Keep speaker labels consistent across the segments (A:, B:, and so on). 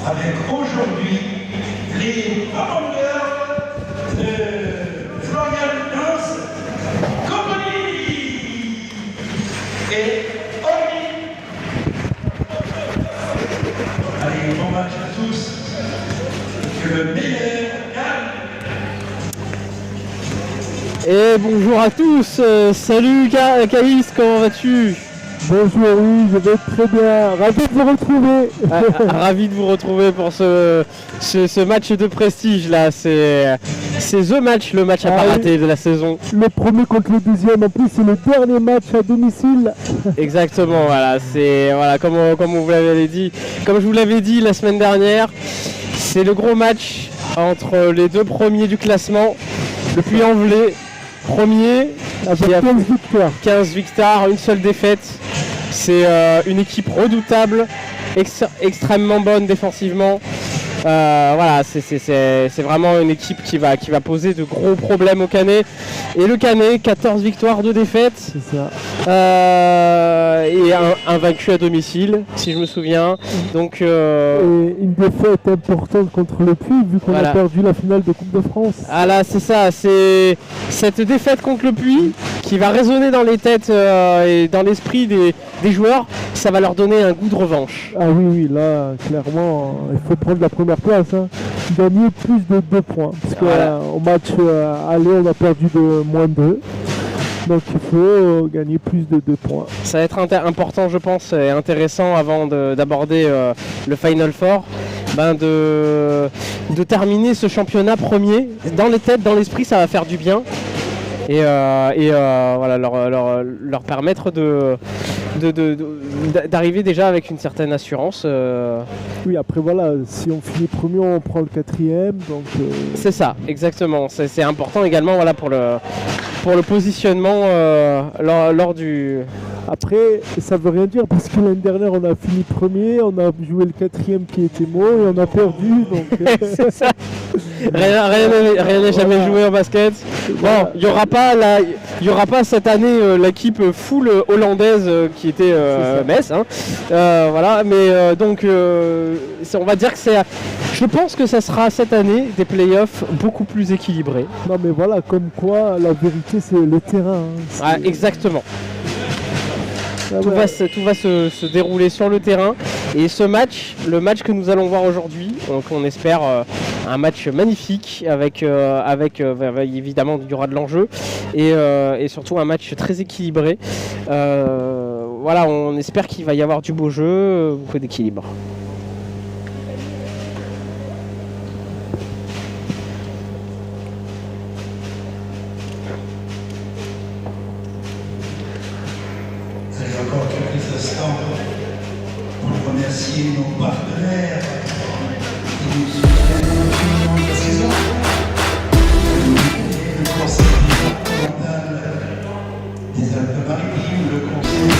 A: avec aujourd'hui les commandeurs de Florian Dance Company et Oli. Allez, bon match à tous, que le meilleur gagne.
B: Et bonjour à tous, salut Caïs, comment vas-tu?
C: Bonjour, oui, je vais très bien, ravi de vous retrouver.
B: Ravi de vous retrouver pour ce match de prestige là, c'est The Match, le match à pas rater de la saison.
C: Le premier contre le deuxième, en plus c'est le dernier match à domicile.
B: Exactement, voilà, c'est voilà, comme vous l'avez dit, comme je vous l'avais dit la semaine dernière, c'est le gros match entre les deux premiers du classement, le Puy-en-Velay. Premier,
C: avec 15 victoires.
B: 15 victoires, une seule défaite. C'est une équipe redoutable, extrêmement bonne défensivement. Voilà, c'est vraiment une équipe qui va poser de gros problèmes au Canet. Et le Canet, 14 victoires, 2 défaites.
C: C'est ça.
B: Et un vaincu à domicile, si je me souviens. Donc,
C: et une défaite importante contre le Puy, vu qu'on a perdu la finale de Coupe de France.
B: Ah là, c'est ça. C'est cette défaite contre le Puy qui va résonner dans les têtes et dans l'esprit des joueurs. Ça va leur donner un goût de revanche.
C: Ah oui, là, clairement, il faut prendre la première place. Hein. Gagner plus de 2 points. Parce qu'au match aller, on a perdu de moins 2. Donc il faut gagner plus de 2 points.
B: Ça va être important, je pense, et intéressant avant d'aborder le Final Four, de terminer ce championnat premier. Dans les têtes, dans l'esprit, ça va faire du bien. Et voilà, leur permettre d'arriver déjà avec une certaine assurance.
C: Oui, après voilà, si on finit premier, on prend le 4e.
B: C'est ça, exactement. C'est important également, voilà, pour le positionnement lors du...
C: Après, ça veut rien dire parce que l'année dernière, on a fini premier, on a joué le 4e qui était moi et on a perdu. Donc
B: c'est ça. Rien n'est jamais joué en basket. Bon, il y aura pas cette année l'équipe full hollandaise qui était Metz. Hein. Voilà, mais donc on va dire que je pense que ça sera cette année des playoffs beaucoup plus équilibrés.
C: Non mais voilà, comme quoi la vérité c'est le terrain. Hein.
B: Ah, exactement. Tout va se dérouler sur le terrain. Et ce match, le match que nous allons voir aujourd'hui, donc on espère un match magnifique avec évidemment il y aura de l'enjeu et surtout un match très équilibré. Voilà, on espère qu'il va y avoir du beau jeu, beaucoup d'équilibre.
A: Encore quelques instants pour remercier nos partenaires qui nous soutiennent tout au long de la saison. Le conseil départemental des Alpes-Maritimes, le conseil.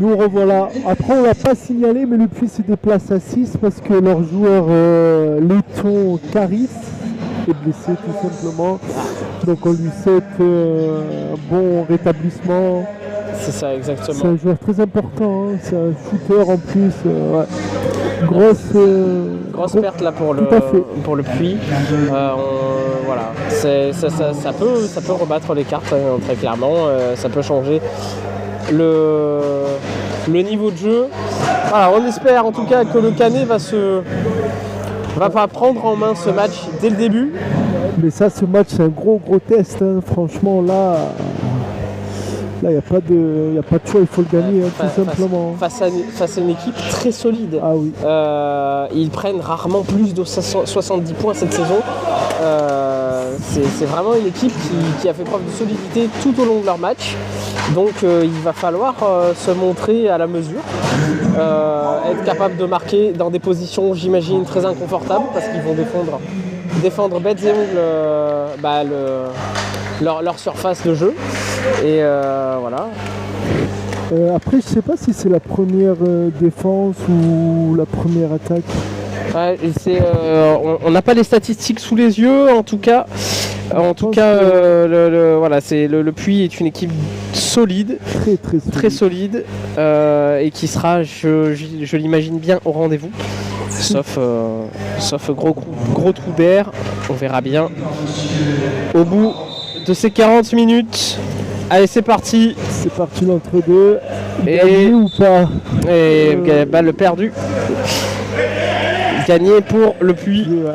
C: Nous revoilà. Après on l'a pas signalé mais le Puy se déplace à 6 parce que leur joueur laiton Caris est blessé tout simplement. Donc on lui souhaite un bon rétablissement.
B: C'est ça, exactement.
C: C'est un joueur très important, hein. C'est un shooter en plus. Ouais. Grosse perte
B: là pour le Puy. Voilà, ça peut rebattre les cartes très clairement. Ça peut changer le niveau de jeu. Voilà, on espère en tout cas que le Canet va pas prendre en main ce match dès le début.
C: Mais ça, ce match, c'est un gros test. Hein. Franchement, là, il n'y a pas de choix, il faut le gagner, tout simplement.
B: Face à une équipe très solide.
C: Ah oui.
B: Ils prennent rarement plus de 70 points cette saison. c'est vraiment une équipe qui a fait preuve de solidité tout au long de leur match. Donc il va falloir se montrer à la mesure, être capable de marquer dans des positions, j'imagine, très inconfortables, parce qu'ils vont défendre bêtes et ongles leur surface de jeu. Et voilà.
C: Après, je sais pas si c'est la première défense ou la première attaque.
B: Ouais, on n'a pas les statistiques sous les yeux, en tout cas. Voilà, le Puy est une équipe solide, très solide, et qui sera, je l'imagine bien, au rendez-vous. Sauf gros trou d'air, on verra bien. Au bout de ces 40 minutes, allez, c'est parti.
C: C'est parti l'entre-deux.
B: Et
C: Gagné ou pas?
B: Et balle perdue. Gagné pour le Puy.
C: Ouais.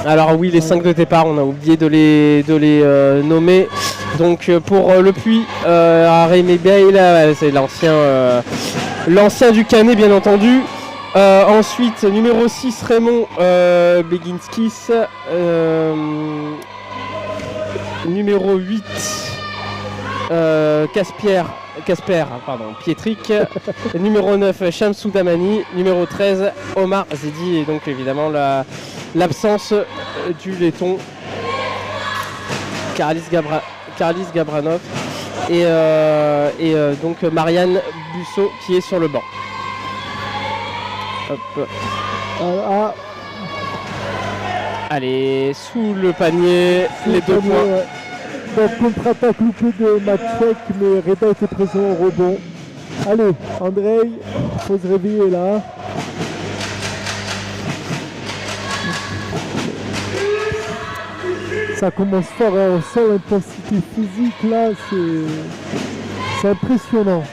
B: Alors oui, les 5 de départ, on a oublié de les nommer. Donc pour le Puy, Rémi Bail, c'est l'ancien du Canet, bien entendu. Ensuite, numéro 6, Raymond Beginskis. Numéro 8, Casper Pietric. Numéro 9, Shamsou Damani. Numéro 13, Omar Zedi. Et donc évidemment l'absence du laiton Karlis Gabranov. Et donc Marianne Busso qui est sur le banc. Hop. Allez, sous le panier, les 2 points.
C: Ouais. Donc contre-attaque loupé de Maciek, mais Reda était présent au rebond. Allez, Andrei, faut se réveiller là. Ça commence fort, hein. On sent l'intensité physique là, c'est impressionnant.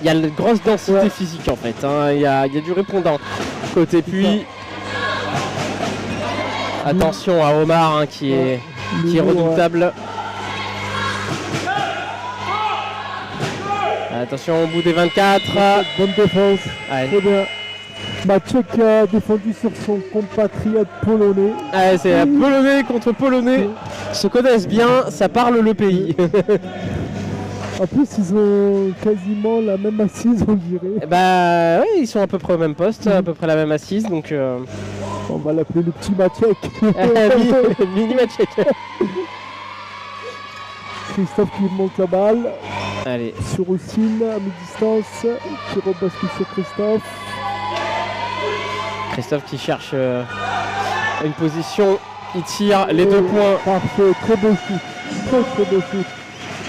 B: Il y a une grosse densité physique en fait, hein. Il y a du répondant. Côté Puy, attention à Omar, hein, qui est redoutable. Attention au bout des 24.
C: Bonne défense.
B: Allez.
C: Très bien. Maciek a défendu sur son compatriote polonais.
B: Allez, c'est Polonais contre Polonais. Se connaissent bien, ça parle le pays.
C: En plus, ils ont quasiment la même assise, on dirait.
B: Bah oui, ils sont à peu près au même poste, à peu près la même assise, donc...
C: On va l'appeler le petit Maciek.
B: Mini Maciek.
C: Christophe qui monte la balle.
B: Allez.
C: Sur Oussine, à mi-distance. Qui rebascule sur Christophe.
B: Christophe qui cherche une position. Il tire les 2 points.
C: Parfait, très beau shoot. Très beau shoot.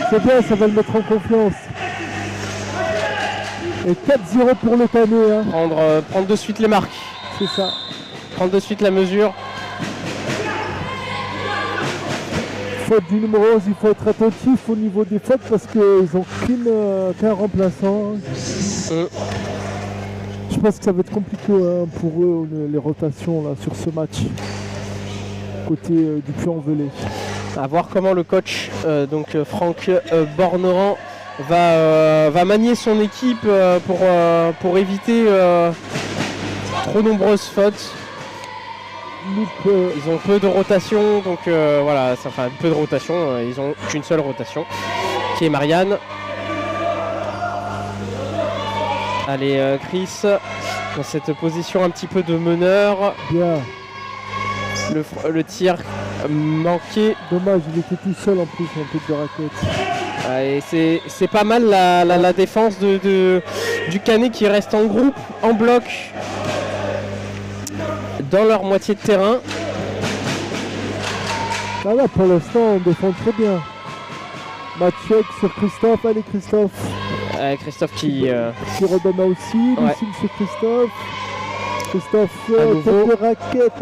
C: C'est bien, ça va le mettre en confiance. Et 4-0 pour le Canet. Hein.
B: Prendre de suite les marques.
C: C'est ça.
B: Prendre de suite la mesure.
C: Faute du numéro 11, il faut être attentif au niveau des fautes parce qu'ils n'ont qu'un remplaçant. Je pense que ça va être compliqué pour eux, les rotations là, sur ce match. Côté du Puy-en-Velay.
B: À voir comment le coach, Franck Borneran, va manier son équipe pour éviter trop nombreuses fautes. Ils ont peu de rotation, donc voilà, peu de rotation, ils ont qu'une seule rotation, qui est Marianne. Allez, Chris, dans cette position un petit peu de meneur.
C: Bien.
B: Le tir manqué.
C: Dommage, il était tout seul en plus, un peu de raquette.
B: Et c'est pas mal la défense du Canet qui reste en groupe, en bloc, dans leur moitié de terrain.
C: Là, pour l'instant, on défend très bien. Maciek sur Christophe. Allez, Christophe.
B: Christophe qui
C: redonne aussi.
B: Ouais.
C: Lucine sur Christophe. Christophe,
B: nouveau.
C: tête de raquette.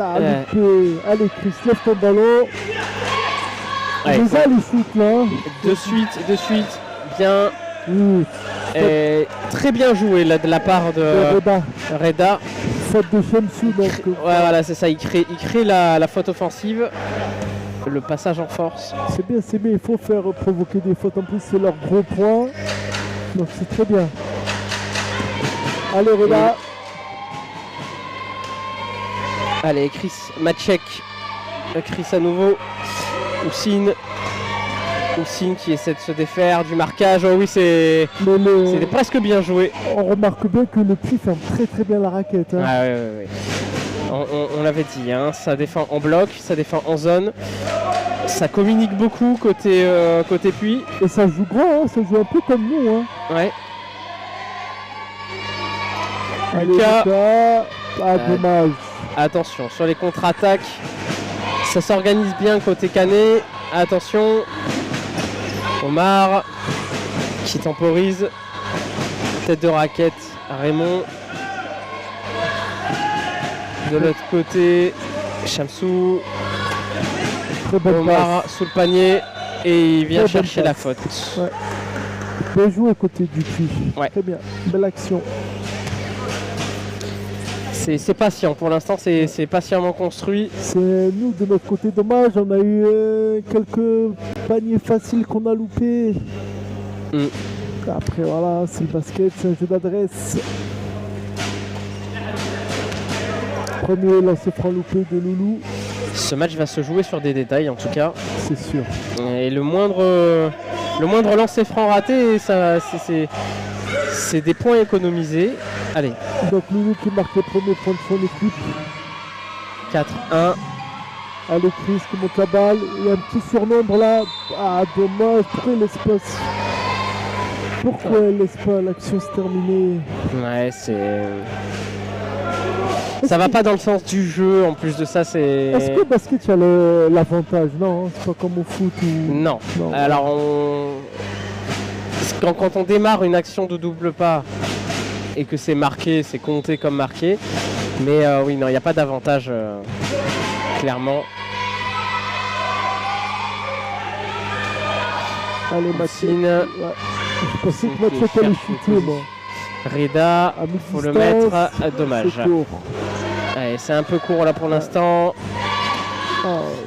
C: Allez, Christophe, ton ballon.
B: Ouais,
C: les shoots là.
B: De suite. Bien.
C: Oui.
B: Très bien joué là, de la part de Reda.
C: Faute de Shamsou. Donc,
B: ouais, voilà, c'est ça. Il crée la faute offensive. Le passage en force.
C: C'est bien. Il faut faire provoquer des fautes. En plus, c'est leur gros point. Donc, c'est très bien. Allez, Reda.
B: Allez, Chris Maciek. Chris à nouveau. Oussine qui essaie de se défaire du marquage. Oh oui, c'était presque bien joué.
C: On remarque bien que le Puy ferme très bien la raquette. Hein.
B: Ah ouais. On l'avait dit, hein, ça défend en bloc, ça défend en zone. Ça communique beaucoup côté Puy.
C: Et ça joue grand, hein, ça joue un peu comme nous. Hein.
B: Ouais.
C: Allez, Lucas. Dommage.
B: Attention, sur les contre-attaques, ça s'organise bien côté Canet. Attention, Omar qui temporise. Tête de raquette, Raymond. De l'autre côté, Chamsou. Omar sous le panier et il vient chercher la faute.
C: Ouais. Bien joué côté du Puy.
B: Ouais.
C: Très bien, belle action.
B: C'est patient, pour l'instant c'est patiemment construit.
C: C'est nous de notre côté, dommage, on a eu quelques paniers faciles qu'on a loupés. Après voilà, c'est le basket, c'est un jeu d'adresse. Premier lancer franc loupé de Loulou.
B: Ce match va se jouer sur des détails en tout cas.
C: C'est sûr.
B: Et le moindre lancer franc raté, c'est des points économisés. Allez.
C: Donc Loulou qui marque le premier point de son équipe.
B: 4-1.
C: Allez Chris qui monte la balle. Il y a un petit surnombre là. Ah dommage. Pourquoi elle laisse pas l'action se terminer?
B: Ouais, ça va pas dans le sens du jeu, en plus de ça c'est...
C: Est-ce que le basket il y a l'avantage? Non, c'est pas comme au foot ou...
B: Non. Alors quand on démarre une action de double pas et que c'est marqué, c'est compté comme marqué. Mais oui, non, il n'y a pas d'avantage, clairement.
C: Allez, Maxine. Ouais. Je pensais que Mathieu allait chuter, moi.
B: Reda, faut le mettre, dommage. C'est un peu court là pour l'instant.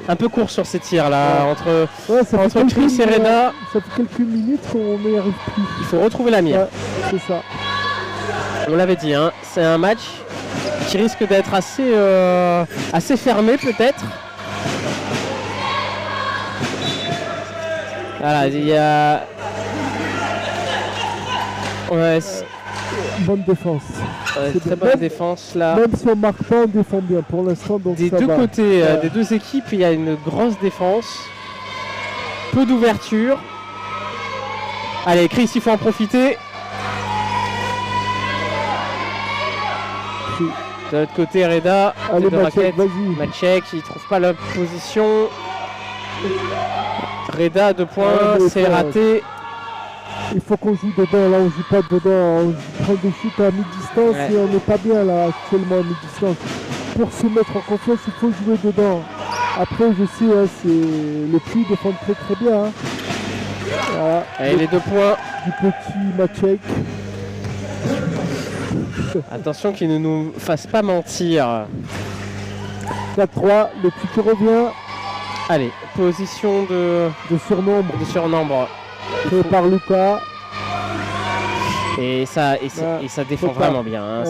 B: Un peu court sur ces tirs là, entre Chris et Reda.
C: Ça fait quelques minutes qu'on n'y arrive plus.
B: Il faut retrouver la mire.
C: Ouais, c'est ça.
B: On l'avait dit, hein, c'est un match qui risque d'être assez fermé peut-être. Voilà, il y a... Ouais,
C: bonne défense.
B: Très bonne défense là.
C: Même si on marque pas, on défend bien pour l'instant.
B: Des deux côtés, des deux équipes, il y a une grosse défense. Peu d'ouverture. Allez, Chris, il faut en profiter. De l'autre côté, Reda.
C: Allez, vas-y.
B: Matchek, il trouve pas la position. Reda, 2 points, c'est raté.
C: Il faut qu'on joue dedans, là on joue pas dedans, on prend des shoots à mi-distance et on n'est pas bien là actuellement à mi-distance. Pour se mettre en confiance, il faut jouer dedans. Après je sais, hein, c'est le Puy défend très bien. Hein. Voilà.
B: Allez, les 2 points.
C: Du petit Matchek.
B: Attention qu'il ne nous fasse pas mentir.
C: 4-3, le Puy qui revient.
B: Allez, position de surnombre.
C: Fait par Lucas.
B: Et ça défend vraiment bien. Hein.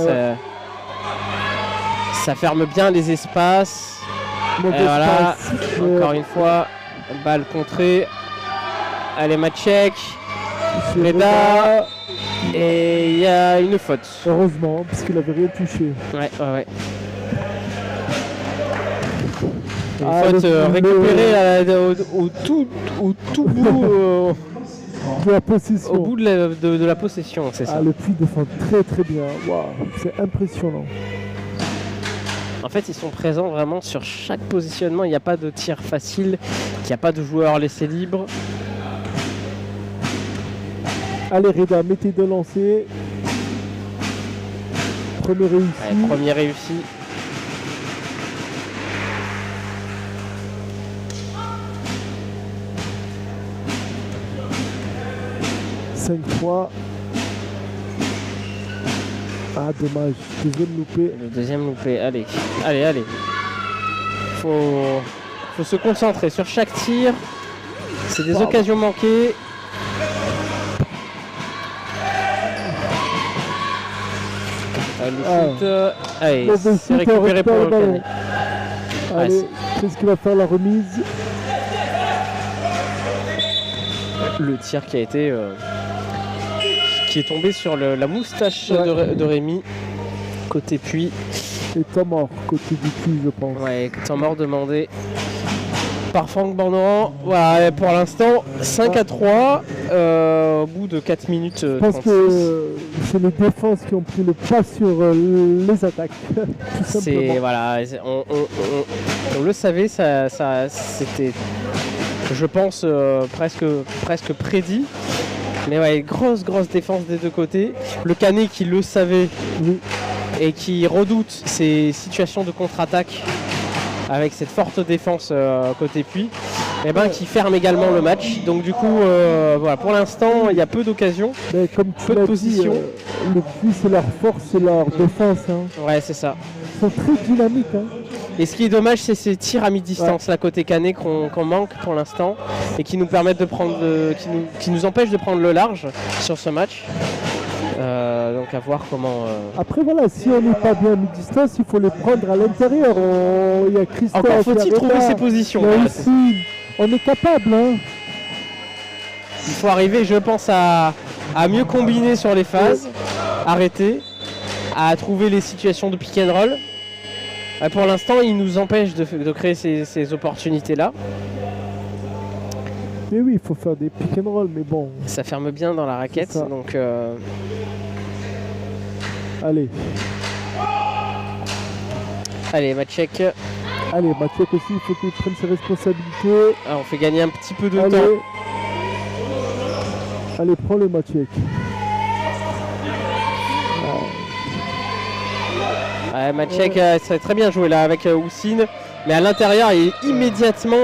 B: Ça ferme bien les espaces. Voilà, encore une fois, balle contrée. Allez, Matchek. Reda. Et il y a une faute.
C: Heureusement, parce qu'il avait rien touché.
B: Ouais. Une faute récupérée au tout bout.
C: De la possession.
B: Au bout de la possession, c'est ça.
C: Le Puy défend très bien. Wow, c'est impressionnant.
B: En fait, ils sont présents vraiment sur chaque positionnement. Il n'y a pas de tir facile, il n'y a pas de joueur laissé libre.
C: Allez, Reda, mettez de lancer. Premier réussi.
B: Ouais, premier réussi.
C: Ah dommage, deuxième loupé.
B: Le deuxième loupé, allez. Faut se concentrer sur chaque tir. C'est des occasions manquées. Le shoot, allez, c'est récupéré pour le Canet.
C: Allez, qu'est-ce qu'il va faire la remise?
B: Le tir qui a été qui est tombé sur la moustache
C: Ouais.
B: de Rémi côté puits.
C: Et temps mort, côté du puits, je pense.
B: Ouais, temps mort demandé par Franck Borneran. Voilà, pour l'instant 5-3 au bout de 4 minutes
C: Je pense
B: 36.
C: que c'est les défenses qui ont pris le pas sur les attaques. Tout
B: C'est
C: simplement.
B: voilà, on le savait, ça c'était, je pense, presque prédit. Mais ouais, grosse défense des deux côtés. Le Canet qui le savait
C: Oui.
B: et qui redoute ces situations de contre-attaque avec cette forte défense côté puits, et ben qui ferme également le match. Donc du coup, voilà, pour l'instant, il y a peu d'occasions.
C: Mais comme tu
B: Peu de
C: l'as dit,
B: position.
C: le puits c'est leur force, c'est leur défense. Hein.
B: Ouais, c'est ça.
C: Ils sont très dynamiques. Hein.
B: Et ce qui est dommage, c'est ces tirs à mi-distance, là côté Canet qu'on manque pour l'instant et qui nous permettent de prendre, qui nous empêchent de prendre le large sur ce match. Donc à voir comment.
C: Après voilà, si on n'est pas bien à mi-distance, il faut les prendre à l'intérieur. Il y a Christophe,
B: Encore
C: il y a
B: faut-il trouver
C: Reda,
B: ses positions.
C: il y a
B: Voilà,
C: aussi, on est capable. Hein.
B: Il faut arriver, je pense, à mieux combiner sur les phases, arrêter, à trouver les situations de pick and roll. Pour l'instant, il nous empêche de créer ces opportunités-là.
C: Mais oui, il faut faire des pick and roll, mais bon,
B: Ça ferme bien dans la raquette,
C: C'est ça.
B: donc
C: allez.
B: allez, Maciek.
C: Allez, Maciek aussi, il faut qu'il prenne ses responsabilités.
B: Ah, on fait gagner un petit peu de
C: Allez.
B: temps.
C: Allez, prends le Maciek.
B: Ouais, Maciek, ça a très bien joué là avec Houssine, mais à l'intérieur, il est immédiatement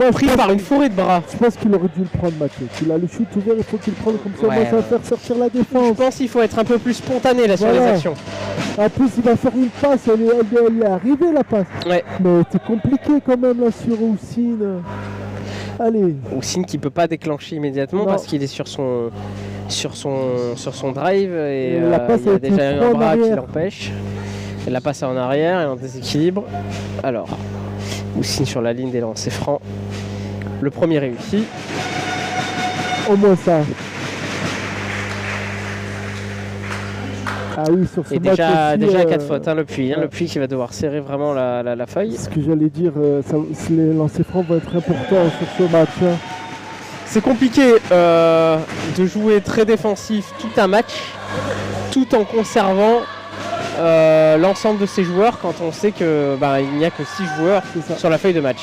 C: Moi,
B: pris par une forêt de bras.
C: je pense qu'il aurait dû le prendre, Maciek. Il a le shoot ouvert, il faut qu'il le prenne comme ça.
B: Ouais,
C: Moi, ça va
B: ouais.
C: faire sortir la
B: Je
C: défense.
B: pense qu'il faut être un peu plus spontané là sur les
C: Voilà.
B: actions.
C: En plus, il va faire une passe, elle est arrivée la passe.
B: Ouais.
C: Mais c'est compliqué quand même là sur Houssine. Allez,
B: Houssine qui peut pas déclencher immédiatement
C: Non.
B: parce qu'il est sur son drive et
C: La passe
B: il y
C: a
B: a
C: été
B: déjà
C: trop
B: un
C: en
B: bras qui
C: arrière.
B: l'empêche. Et la passe en arrière et en déséquilibre. Alors, Houssine sur la ligne des lancers francs. Le premier réussi.
C: au moins ça. Ah oui, sur ce
B: Et
C: match
B: déjà
C: aussi,
B: 4 fautes, hein, le puits.
C: ouais.
B: Le puits qui va devoir serrer vraiment la feuille.
C: Ce que j'allais dire, les lancers francs vont être importants sur ce match. Hein.
B: C'est compliqué de jouer très défensif tout un match, tout en conservant l'ensemble de ses joueurs quand on sait que il n'y a que 6 joueurs
C: C'est ça.
B: sur la feuille de match.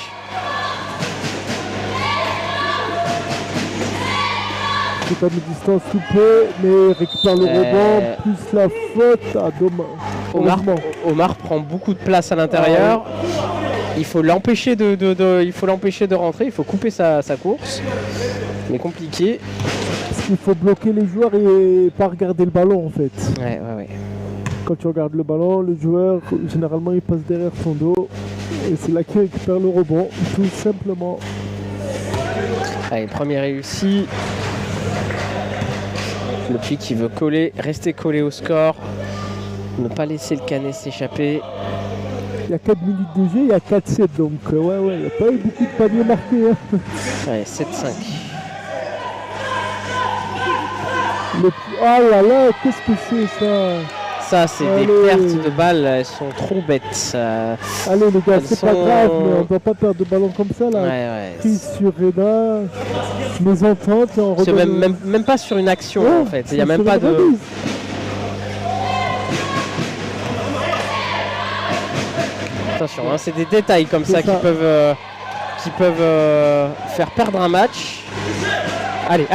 C: C'est à mi-distance tout peu, mais récupère le rebond, plus la faute à dommage.
B: Omar prend beaucoup de place à l'intérieur. Il faut l'empêcher de rentrer, il faut couper sa course. Mais compliqué.
C: Parce qu'il faut bloquer les joueurs et pas regarder le ballon en fait.
B: Ouais.
C: Quand tu regardes le ballon, le joueur, généralement, il passe derrière son dos. Et c'est là qu'il récupère le rebond, tout simplement.
B: Allez, premier réussi. Le puits qui veut rester collé au score. Ne pas laisser le Canet s'échapper.
C: Il y a 4 minutes de jeu, il y a 4-7, donc ouais, il n'y a pas eu beaucoup de paniers marqués. Hein.
B: Allez, 7-5.
C: Oh là là, qu'est-ce que c'est ça?
B: Ça, c'est des
C: Allez.
B: pertes de balles, elles sont trop bêtes.
C: Allez les gars,
B: Elles
C: c'est pas
B: sont-
C: grave, mais on doit pas perdre de ballon comme ça là.
B: Ouais.
C: Prise sur Reda, les ententes et on
B: C'est
C: redonne...
B: même pas sur une action
C: Ouais,
B: en fait. Il n'y a
C: c'est
B: même
C: sur
B: pas
C: une
B: de.
C: remise.
B: Attention, hein, c'est des détails comme
C: C'est
B: ça
C: ça.
B: qui peuvent faire perdre un match. Allez,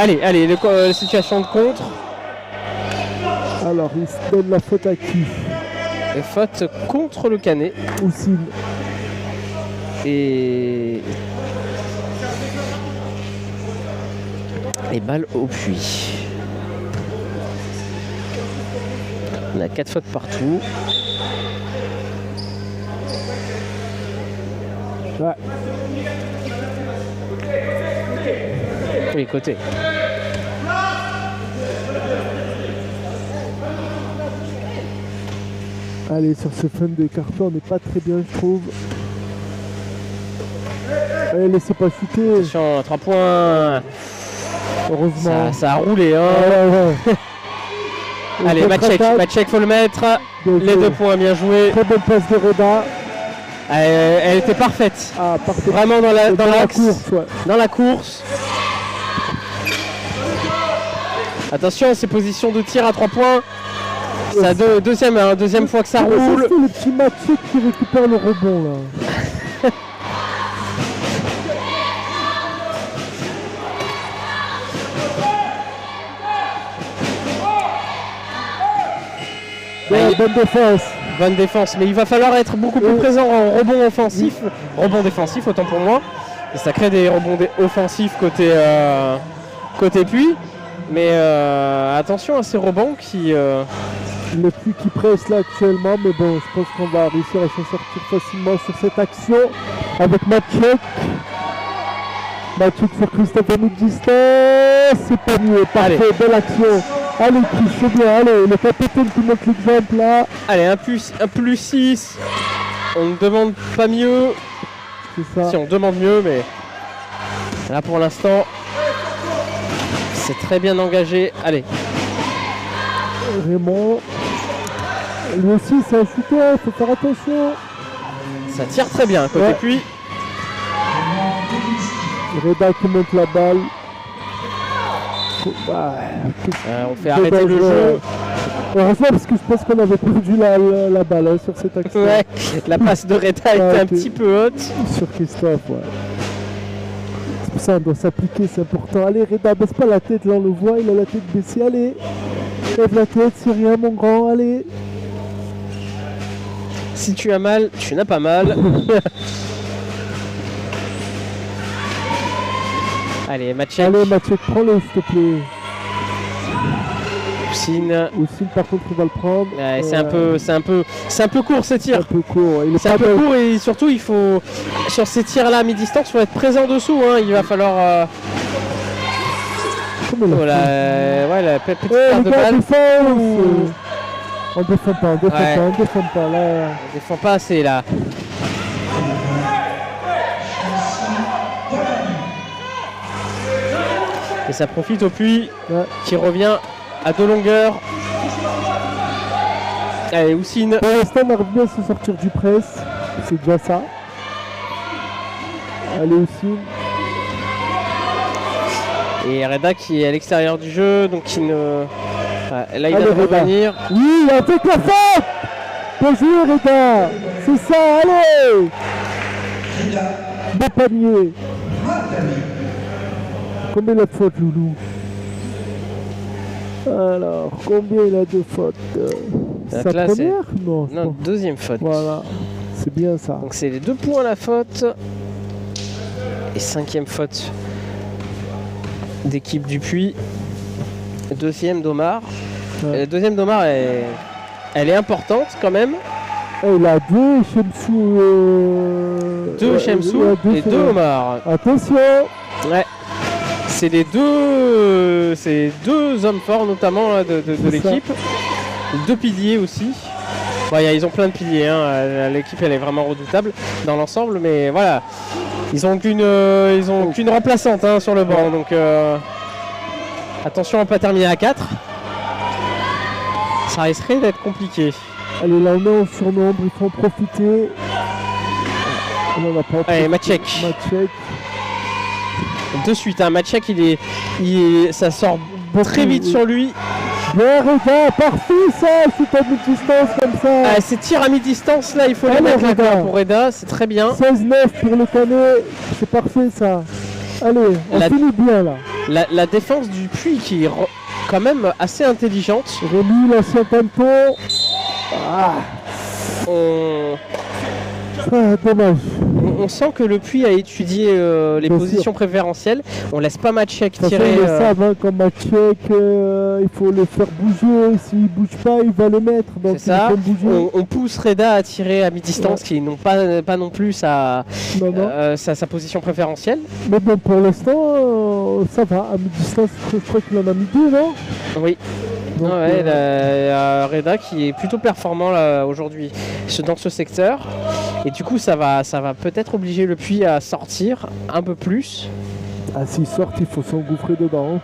B: la situation de contre.
C: Alors, il se donne la faute à qui?
B: Et faute contre le Canet.
C: Houssine.
B: Et balles au puits. On a 4 fautes partout.
C: Ouais.
B: Oui, côté.
C: Allez, sur ce fin de carton, on n'est pas très bien, je trouve. Allez, laissez pas chuter.
B: Attention, 3 points.
C: Heureusement.
B: Ça a roulé. Hein.
C: Ouais.
B: Allez, Maciek, faut le mettre. Les 2 points, bien joué.
C: Très bonne passe de Reda.
B: Elle était parfaite.
C: Ah, parfait.
B: Vraiment dans la
C: course. Ouais.
B: Dans la course. Attention, ces positions de tir à 3 points. C'est la deuxième fois que ça roule.
C: C'est le petit Maciek qui récupère le rebond là. Bonne défense.
B: Bonne défense, mais il va falloir être beaucoup plus présent en rebond offensif, rebond défensif autant pour moi. Et ça crée des rebonds offensifs côté Puy. Mais attention à ces rebonds qui...
C: Le Puy qui presse là actuellement, mais bon, je pense qu'on va réussir à s'en sortir facilement sur cette action avec Maciek. Maciek sur Christophe à mi-distance, c'est pas mieux, parfait, allez. Belle action. Allez Chris, c'est bien, allez, le capitaine qui montre l'exemple là.
B: Allez, un plus 6, on ne demande pas mieux.
C: C'est ça.
B: Si on demande mieux, mais là pour l'instant, c'est très bien engagé. Allez.
C: Raymond, lui aussi c'est un shooter, il faut faire attention.
B: Ça tire très bien côté Puy.
C: Reda qui monte la balle.
B: On fait arrêter le jeu.
C: Heureusement parce que je pense qu'on avait perdu la balle hein, sur cette action.
B: Ouais, la passe de Reda était un petit peu haute.
C: Sur Christophe, ouais. C'est pour ça on doit s'appliquer, c'est important. Allez Reda, baisse pas la tête, là on le voit, il a la tête baissée, allez. Lève la tête, c'est rien mon grand, allez.
B: Si tu as mal, tu n'as pas mal. Allez, Maciek.
C: Allez, Maciek, prends-le, s'il te plaît.
B: Oussine,
C: par contre, il va le prendre.
B: Ouais, c'est un peu court ces tirs.
C: C'est un peu court.
B: C'est un peu court et surtout, il faut, sur ces tirs-là à mi-distance, il faut être présent dessous. Hein. Il va falloir... la petite paire de balle.
C: On défend pas, on défend pas. Là.
B: On défend pas assez là. Et ça profite au Puy qui revient à 2 longueurs. Allez, Oussine.
C: Pour l'instant, on arrive bien à se sortir du press. C'est déjà ça. Allez, Oussine.
B: Et Reda qui est à l'extérieur du jeu, donc qui ne... là, il va revenir.
C: Oui, avec la faute. Bien joué, Reda. C'est ça, allez. Bon panier. Combien il a de fautes, Loulou? Alors, combien il a de fautes? Sa première? Non,
B: deuxième faute.
C: Voilà, c'est bien ça.
B: Donc c'est les 2 points la faute. Et 5e faute d'équipe du Puy. 2e d'Omar. La 2e d'Omar, elle est importante quand même.
C: Il a 2 Shemsou.
B: 2 Shemsou et 2 Omar.
C: Attention.
B: Ouais. C'est les deux hommes forts notamment là, de l'équipe. 2 piliers aussi. Bon, ils ont plein de piliers. Hein. L'équipe elle est vraiment redoutable dans l'ensemble, mais voilà. Ils ont qu'une remplaçante hein, sur le banc. Donc attention à ne pas terminer à 4. Ça risquerait d'être compliqué.
C: Allez, là on est en surnombre, il faut en profiter. On en a pas
B: allez, Maciek. De suite, hein. Maciek, ça sort très vite sur lui.
C: Bien, Reda, parfait ça, c'est à mi-distance comme ça.
B: Ces tirs à mi-distance, là, il faut les mettre là pour Reda, c'est très bien.
C: 16-9 pour le Canet, c'est parfait ça. Allez, on finit bien là.
B: La défense du Puy qui est quand même assez intelligente.
C: Rémi, l'ancien tampon. Dommage.
B: On sent que le Puy a étudié les positions préférentielles. On laisse pas Maciek tirer.
C: Ils le savent, hein, comme Maciek, il faut le faire bouger. S'il bouge pas, il va le mettre. Donc
B: c'est ça. On pousse Reda à tirer à mi-distance, qui n'ont pas non plus sa position préférentielle.
C: Mais bon, pour l'instant, ça va. À mi-distance, je crois qu'il en a mis 2, non?
B: Oui. Donc, Reda qui est plutôt performant là aujourd'hui dans ce secteur. Et du coup, ça va peut-être obliger le Puy à sortir un peu plus.
C: Ah, s'ils sortent, il faut s'engouffrer dedans.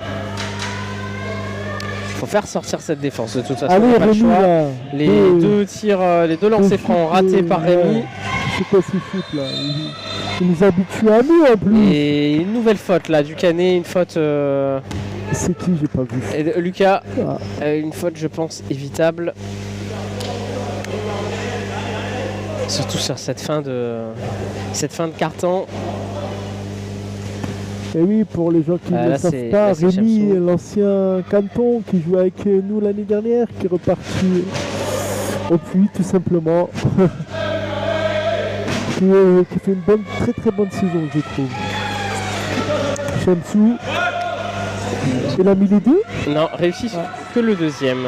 B: Il faut faire sortir cette défense. De toute façon,
C: Allez,
B: on n'a pas le
C: Rémi,
B: choix.
C: là.
B: Les deux tirs, les deux lancers francs ratés par Rémi.
C: C'est quoi ces foot là? Il nous habitue à nous en plus.
B: Et une nouvelle faute là du Canet, une faute.
C: C'est qui? J'ai pas vu.
B: Et Lucas,
C: Ah.
B: une faute, je pense, évitable. Surtout sur cette fin de carton.
C: Et oui, pour les gens qui ne
B: là,
C: le savent
B: c'est-
C: pas,
B: là, c'est
C: Rémi,
B: Chamsou.
C: l'ancien Canton qui jouait avec nous l'année dernière, qui est reparti au Puy tout simplement. qui fait une très très bonne saison, je trouve. Chamsou, il a mis les deux.
B: Non, réussi que le deuxième.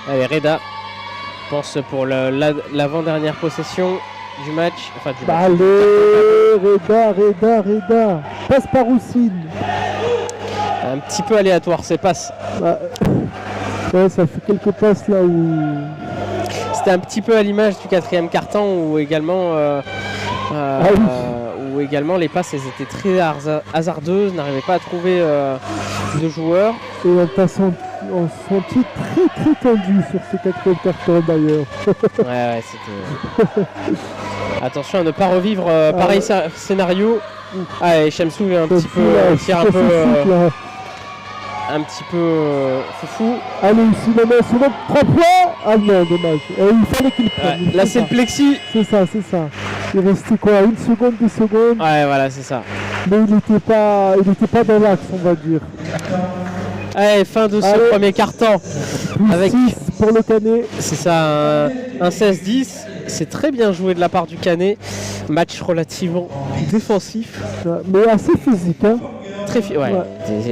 B: Allez, Reda pense pour l'avant-dernière possession du match. Enfin, du match.
C: Allez, Reda. Passe par Roussine.
B: Un petit peu aléatoire ces passes.
C: Bah, ouais, ça fait quelques passes là où...
B: C'était un petit peu à l'image du quatrième carton où également, où également les passes elles étaient très hasardeuses, n'arrivaient pas à trouver de joueurs.
C: Et on sentit très tendu sur ce quatrième carton d'ailleurs.
B: Ouais, c'était. Attention à ne pas revivre pareil scénario. Ah, et Chamsou est un petit peu un petit peu foufou.
C: Allez, ici le met sur notre 3 points. Ah non, dommage. Il fallait qu'il prenne.
B: Là c'est le plexi.
C: C'est ça. Il restait quoi? 1 seconde, 2 secondes.
B: Ouais, voilà, c'est ça.
C: Mais il n'était pas dans l'axe, on va dire.
B: Allez, fin de ce premier carton. Avec
C: 6 pour le Canet.
B: C'est ça, un 16-10. C'est très bien joué de la part du Canet. Match relativement défensif.
C: Mais assez physique, hein.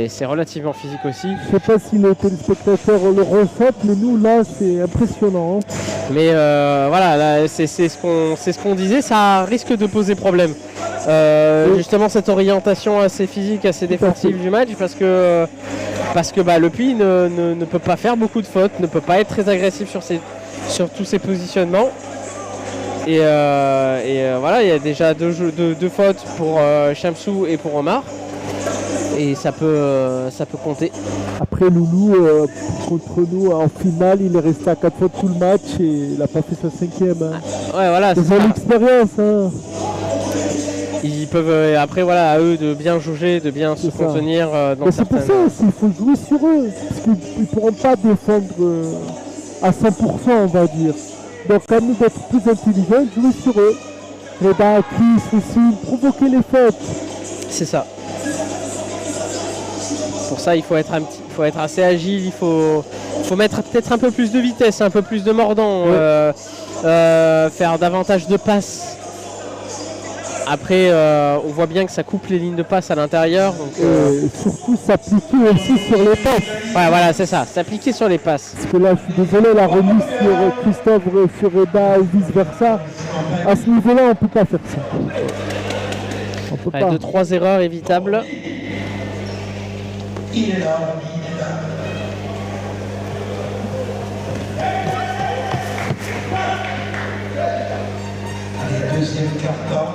B: C'est relativement physique aussi.
C: Je sais pas si les téléspectateurs le ressentent, mais nous là c'est impressionnant. Hein.
B: Mais voilà, là, c'est ce qu'on disait, ça risque de poser problème. Justement cette orientation assez physique, assez défensive du match, parce que le Puy ne peut pas faire beaucoup de fautes, ne peut pas être très agressif sur tous ses positionnements. Et voilà, il y a déjà deux fautes pour Chamsou et pour Omar. Et ça peut compter.
C: Après Loulou, contre nous, en finale, il est resté à 4 fautes tout le match et il n'a pas fait sa 5e. Hein.
B: Ouais, voilà.
C: C'est une expérience. Hein.
B: Ils peuvent, après, voilà, à eux de bien jauger, de bien se contenir dans
C: c'est
B: certaines...
C: pour ça il faut jouer sur eux. Parce qu'ils ne pourront pas défendre à 100%, on va dire. Donc, à nous d'être plus intelligents, jouer sur eux. Reda, Chris aussi, provoquer les fautes.
B: C'est ça. Pour ça, il faut être assez agile, il faut mettre peut-être un peu plus de vitesse, un peu plus de mordant, faire davantage de passes. Après, on voit bien que ça coupe les lignes de passe à l'intérieur.
C: Et surtout s'appliquer aussi sur les passes.
B: Ouais, voilà, c'est ça, s'appliquer sur les passes.
C: Parce que là, je suis désolé, la remise sur Christophe, sur Reda ou vice-versa, à ce niveau-là, on ne peut pas faire ça. On peut pas.
B: 2-3 erreurs évitables.
A: Il est là. Allez, deuxième carton.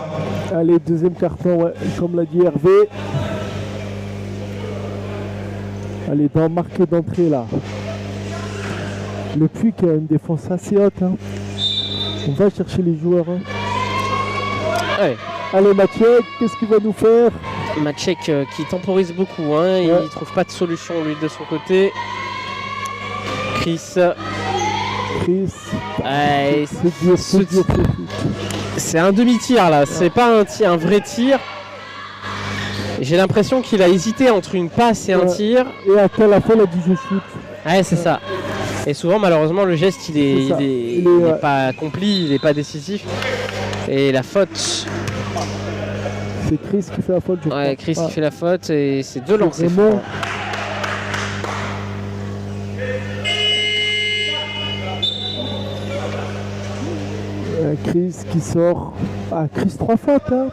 C: Allez, deuxième carton, ouais, comme l'a dit Hervé. Allez, dans marqué d'entrée là. Le Puy qui a une défense assez haute. Hein. On va chercher les joueurs. Hein.
B: Ouais.
C: Allez, Mathieu, qu'est-ce qu'il va nous faire?
B: Maciek qui temporise beaucoup, hein. Il ne trouve pas de solution lui de son côté. Chris. Ouais,
C: c'est dur.
B: C'est un demi-tir là, c'est pas un vrai tir. J'ai l'impression qu'il a hésité entre une passe et un tir.
C: Et à la fin, il a dit je shoot.
B: Ouais, c'est ça. Et souvent, malheureusement, le geste il est pas accompli, il n'est pas décisif. Et la faute.
C: C'est Chris qui fait la faute, je crois.
B: Ouais, Chris qui fait la faute et c'est deux lancers
C: vraiment...
B: francs.
C: Chris qui sort. Ah, Chris 3 fautes. Hein.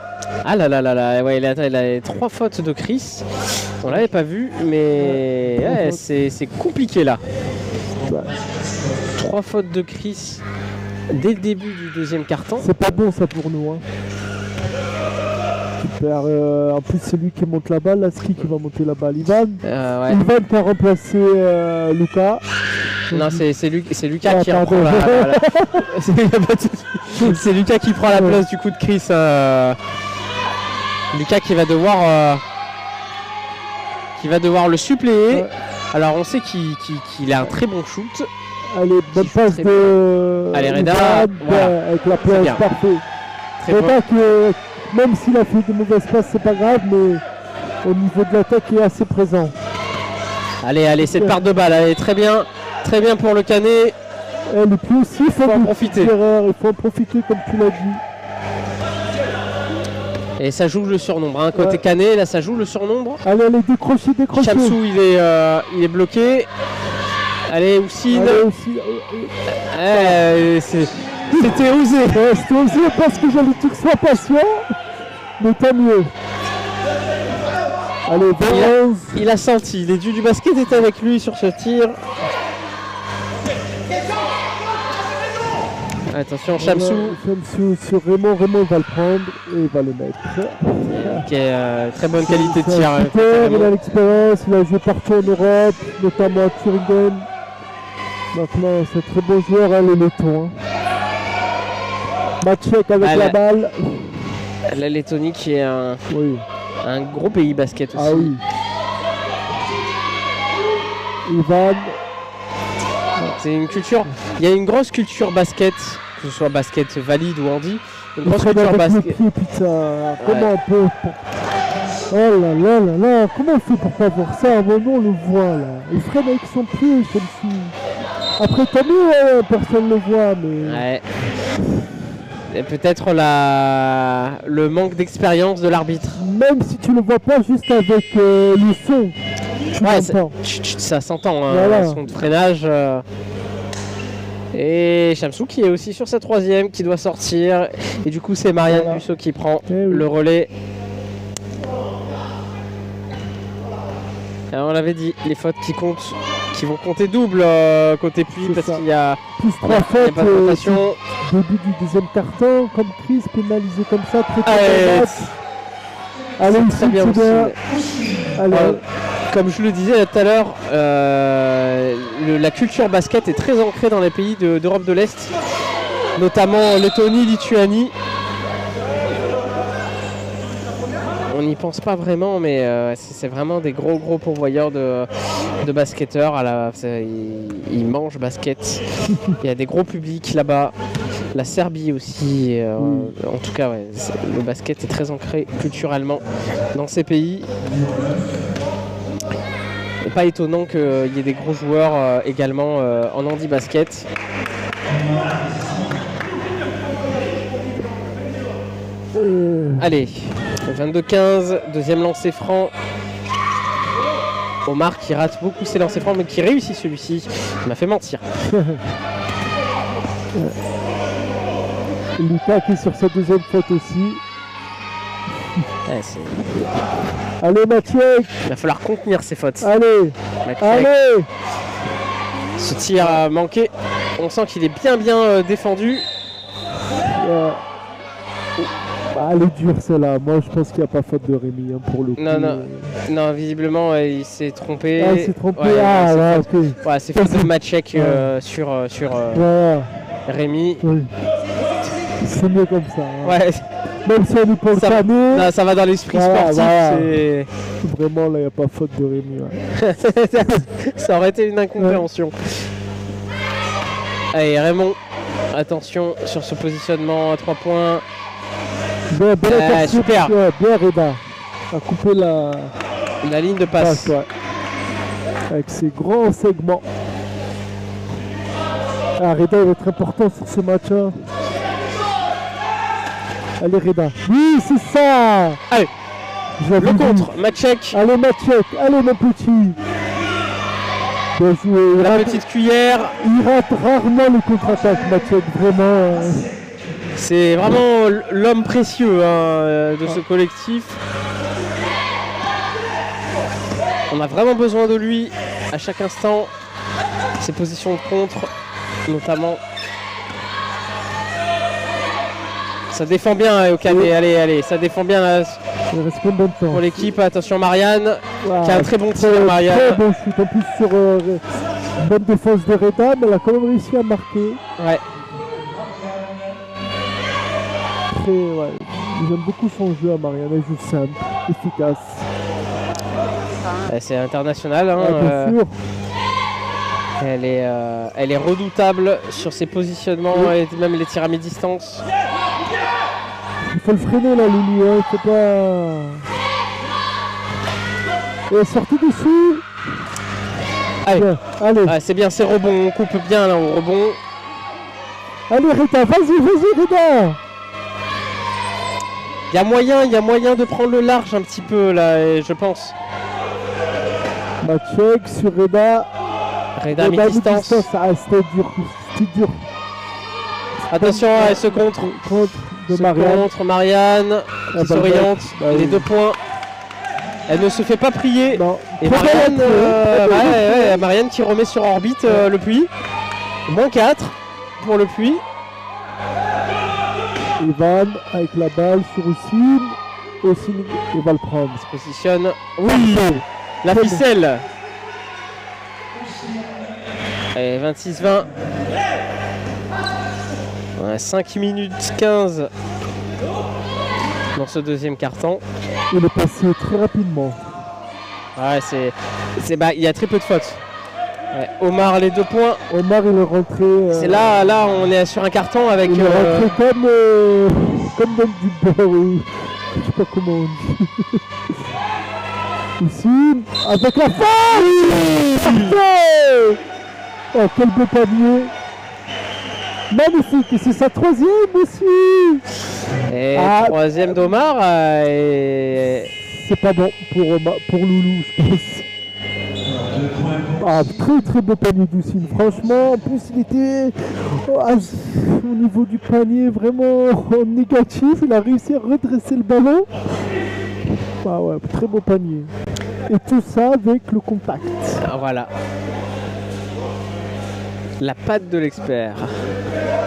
B: Ah là là là là, ouais, il a 3 fautes de Chris. On l'avait pas vu, mais c'est compliqué là. 3 fautes de Chris. dès le début du deuxième quart-temps.
C: C'est pas bon ça pour nous. Hein. Super. En plus, c'est lui qui monte la balle. Lasky qui va monter la balle. Ivan.
B: Ouais.
C: Ivan qui a remplacé Lucas.
B: Non, c'est Lucas qui
C: pardon.
B: reprend c'est Lucas qui prend la place du coup de Chris. Lucas qui va devoir le suppléer.
C: Ouais.
B: Alors on sait qu'il a un très bon shoot.
C: Allez, bonne passe de.
B: Allez, Reda,
C: Ivan,
B: voilà.
C: avec la place,
B: bien.
C: parfait.
B: Très bon.
C: Reda que même s'il a fait de mauvaises passes, c'est pas grave, mais au niveau de l'attaque, il est assez présent.
B: Allez, cette part de balle, allez, très bien pour le Canet.
C: Et le plus aussi, il faut
B: en profiter.
C: Il faut en profiter comme tu l'as dit.
B: Et ça joue le surnombre, hein. Côté
C: Ouais.
B: Canet, là ça joue le surnombre.
C: Allez, décrocher.
B: Chamsou il est bloqué. Allez, Houssine.
C: Allez, aussi.
B: C'était osé.
C: Ouais, c'était osé parce que j'allais dire sois patient, mais tant mieux. Allez, 11.
B: Il a senti, les dieux du basket étaient avec lui sur ce tir. Attention, Chamsou.
C: Chamsou sur Raymond va le prendre et va le mettre.
B: Qui est très bonne qualité de
C: C'est
B: tir.
C: un shooter, il a l'expérience, il a joué partout en Europe, notamment à Thüringen. Donc là, c'est un très bon joueur, hein, le Letton. Hein. Maciek avec la balle.
B: La Lettonie qui est
C: Oui.
B: un gros pays basket aussi.
C: Ah oui. Ivan.
B: C'est une culture. Il y a une grosse culture basket, que ce soit basket valide ou handi. Une grosse culture
C: avec
B: basket.
C: le pied, putain. Comment on peut. Oh là là là là. Comment on fait pour pas voir ça? À un moment, on le voit là. Il freine avec son pied, Chelsea. Après, tant mieux, personne ne le voit, mais.
B: Ouais. Et peut-être le manque d'expérience de l'arbitre.
C: Même si tu le vois pas juste avec le son. Tu
B: Ouais,
C: l'entends.
B: ça s'entend, hein,
C: Voilà.
B: son freinage. Et Chamsou qui est aussi sur sa troisième, qui doit sortir. Et du coup, c'est Marianne
C: Voilà.
B: Musso qui prend
C: Eh oui.
B: le relais. Alors, on l'avait dit, les fautes qui comptent, qui vont compter double côté Puy
C: C'est
B: parce
C: ça.
B: qu'il y a,
C: Plus
B: il y a
C: 3 fautes.
B: pas de rotation.
C: Début du deuxième carton, comme Chris pénalisé comme ça, très
B: Allez,
C: Allez,
B: c'est très bien aussi.
C: Allez,
B: Comme je le disais tout à l'heure, la culture basket est très ancrée dans les pays d'Europe de l'Est, notamment Lettonie, Lituanie. On n'y pense pas vraiment, mais c'est vraiment des gros pourvoyeurs de basketteurs. Ils mangent basket. Il y a des gros publics là-bas. La Serbie aussi. En tout cas, ouais, le basket est très ancré culturellement dans ces pays. Et pas étonnant qu'il y ait des gros joueurs également en handi basket. Allez, 22-15, deuxième lancer franc. Omar qui rate beaucoup ses lancers francs, mais qui réussit celui-ci. Il m'a fait mentir.
C: Lucas qui est sur sa deuxième faute aussi.
B: Ouais,
C: Allez, Maciek.
B: il va falloir contenir ses fautes.
C: Allez,
B: Maciek.
C: allez.
B: Ce tir a manqué. On sent qu'il est bien défendu.
C: Ah, elle est dure celle-là. Moi, je pense qu'il n'y a pas faute de Rémi hein, pour le coup.
B: Non, visiblement, il s'est trompé.
C: Ah, il s'est trompé.
B: Ouais,
C: ah,
B: c'est
C: là,
B: faute.
C: ok.
B: Ouais, c'est faute de Maciek sur
C: Voilà.
B: Rémi.
C: Oui. C'est mieux comme ça. Hein.
B: Ouais,
C: Même si on est pour le Canet,
B: non, ça va dans l'esprit
C: Voilà,
B: sportif.
C: voilà.
B: c'est-
C: vraiment, là, il n'y a pas faute de Rémi. Ouais.
B: Ça aurait été une incompréhension. Allez, Raymond, attention sur ce positionnement à 3 points.
C: Bien,
B: super.
C: Ouais, bien Reda. A coupé la
B: ligne de passe.
C: ouais. Avec ses grands segments. Ah, Reda il va être important sur ce match. Hein. Allez, Reda. Oui, c'est ça.
B: Allez,
C: J'avais
B: le
C: dit.
B: contre, Maciek,
C: Allez, Maciek. Allez, mon petit. Bien joué.
B: la petite cuillère.
C: Il rate rarement les contre-attaques, Maciek. Vraiment.
B: C'est vraiment l'homme précieux de ce collectif. On a vraiment besoin de lui à chaque instant. Ses positions de contre, notamment. Ça défend bien Okane, allez, ça défend bien là,
C: Il reste combien de temps?
B: pour l'équipe. Attention Marianne, qui a un très bon tir
C: Très
B: Marianne.
C: bon shoot. En plus sur une bonne défense de Reda, mais elle a quand même réussi à marquer.
B: Ouais.
C: Ouais. J'aime beaucoup son jeu à Marianne, elle joue simple, efficace.
B: C'est international, hein,
C: Bien sûr.
B: elle est redoutable sur ses positionnements et même les tirs à mi-distance.
C: Il faut le freiner là, Loulou, hein, c'est pas... Et sortie dessus.
B: Allez,
C: Bien, allez.
B: c'est bien, c'est rebond, on coupe bien là au rebond.
C: Allez Reda, vas-y Reda.
B: Il y a moyen de prendre le large un petit peu là, je pense.
C: Maciek sur Reda.
B: Reda à mi-distance.
C: Ah, c'était dur.
B: Attention, elle se contre.
C: De Marianne.
B: Contre Marianne, qui s'oriente, les
C: oui.
B: 2 points. Elle ne se fait pas prier.
C: Non.
B: Et Marianne, Marianne qui remet sur orbite le puits. Moins 4 pour le puits.
C: Ivan avec la balle sur Oussine. Oussine, il va le prendre.
B: Il se positionne. Oui, la ficelle. Allez, 26-20. Ouais, 5 minutes 15 dans ce deuxième quart-temps.
C: Il est passé très rapidement.
B: Ouais, il y a très peu de fautes. Ouais, Omar les 2 points.
C: Omar il est rentré.
B: C'est là on est sur un carton avec.
C: Il est rentré comme dans du beurre. Je sais pas comment on dit. Ici, avec la faille. Parfait. Oh, quel beau panier. Magnifique, et c'est sa 3e aussi.
B: Et 3e d'Omar.
C: C'est pas bon pour Loulou, je pense. Très beau panier d'Oussine. Franchement, en plus il était au niveau du panier vraiment négatif. Il a réussi à redresser le ballon. Ouais, très beau panier. Et tout ça avec le contact.
B: Voilà. La patte de l'expert.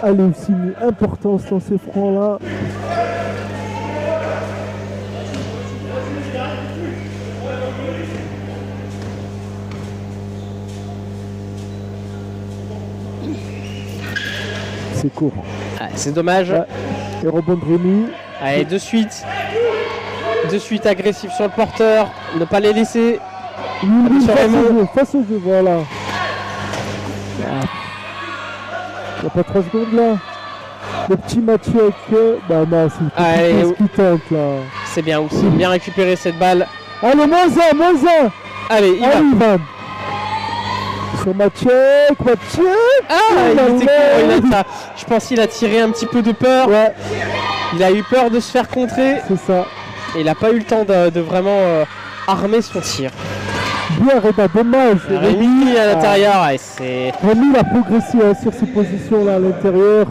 C: Allez, Oussine, importance dans ces francs-là. C'est court.
B: C'est dommage.
C: Ouais. Et rebond de Rémi.
B: Allez, de suite agressif sur le porteur. Ne pas les laisser.
C: Face au jeu, voilà. Il n'y a pas 3 secondes là. Le petit Mathieu avec bah non, c'est qui tente là.
B: C'est bien aussi, bien récupérer cette balle.
C: Allez, moins 1.
B: Allez,
C: Ivan. Sur Mathieu.
B: Il était court, je pense qu'il a tiré un petit peu de peur.
C: Ouais.
B: Il a eu peur de se faire contrer.
C: C'est ça.
B: Et il n'a pas eu le temps de vraiment armer son tir.
C: Bien Reda, dommage.
B: Rémi à l'intérieur,
C: Rémi a progressé sur ses positions là à l'intérieur.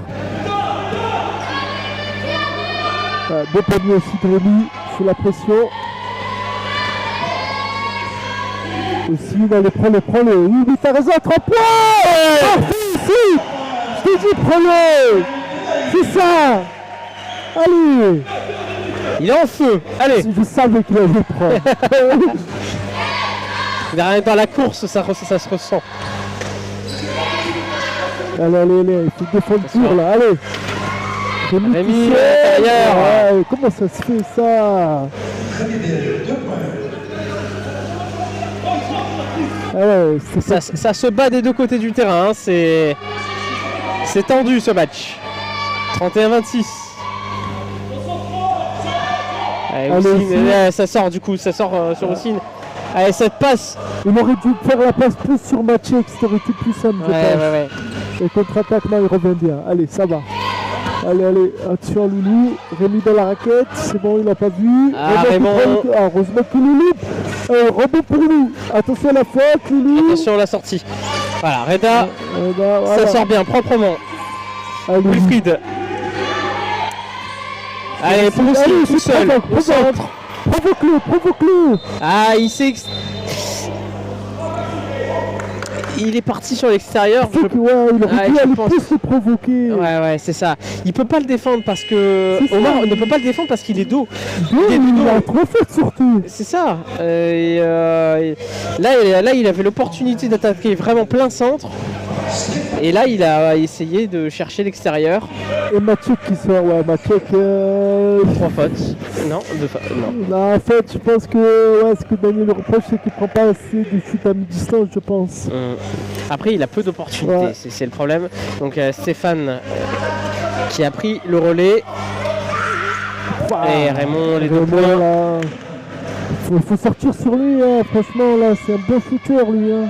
C: Beau panier aussi de Rémi, sous la pression. Aussi, allez, prends-le. Oui, t'as raison, 3 points. Si, je t'ai dit, prends-le. C'est ça. Allez.
B: Il est en feu. Allez.
C: Je savais qu'il allait le prendre.
B: Dans la course, ça se ressent.
C: Allez, il faut défendre court là, allez.
B: Rémi à l'intérieur.
C: Ouais, comment ça se fait ça? Ouais,
B: ça se bat des 2 côtés du terrain, hein. C'est tendu ce match. 31-26. Allez, ça sort sur Oussine. Allez, cette passe.
C: Il aurait dû faire la passe plus sur Mathieu, que ça aurait été plus simple, je pense.
B: Ouais.
C: Et contre-attaque, là, il revient bien. Allez, ça va. Allez, attention Loulou. Rémi dans la raquette, c'est bon, il n'a pas vu.
B: Raymond.
C: Heureusement que Loulou. Rebond pour nous. Attention à la faute, Loulou.
B: Attention à la sortie. Voilà, Reda.
C: Voilà.
B: Ça sort bien, proprement. Wilfried. Allez, pour Oussine, tout seul. Au centre.
C: Provoque-le.
B: Il sait. il est parti sur l'extérieur.
C: Il aurait dû aller plus le provoquer.
B: Ouais, c'est ça. Il peut pas le défendre parce que Omar ne peut pas le défendre parce qu'il est dos.
C: Il a trop fait surtout.
B: C'est ça. Là, il avait l'opportunité d'attaquer vraiment plein centre. Et là, il a essayé de chercher l'extérieur.
C: Et Mathieu qui sort, Mathieu
B: 3 fautes. Non, 2 fautes. Non.
C: Là, en fait, je pense que ce que Daniel reproche, c'est qu'il prend pas assez de chutes à mi-distance, je pense.
B: Après, il a peu d'opportunités, c'est le problème. Donc, Stéphane qui a pris le relais. Et Raymond, les 2 points.
C: Là, il faut sortir sur lui, hein. Franchement, là, c'est un bon shooter, lui. Hein.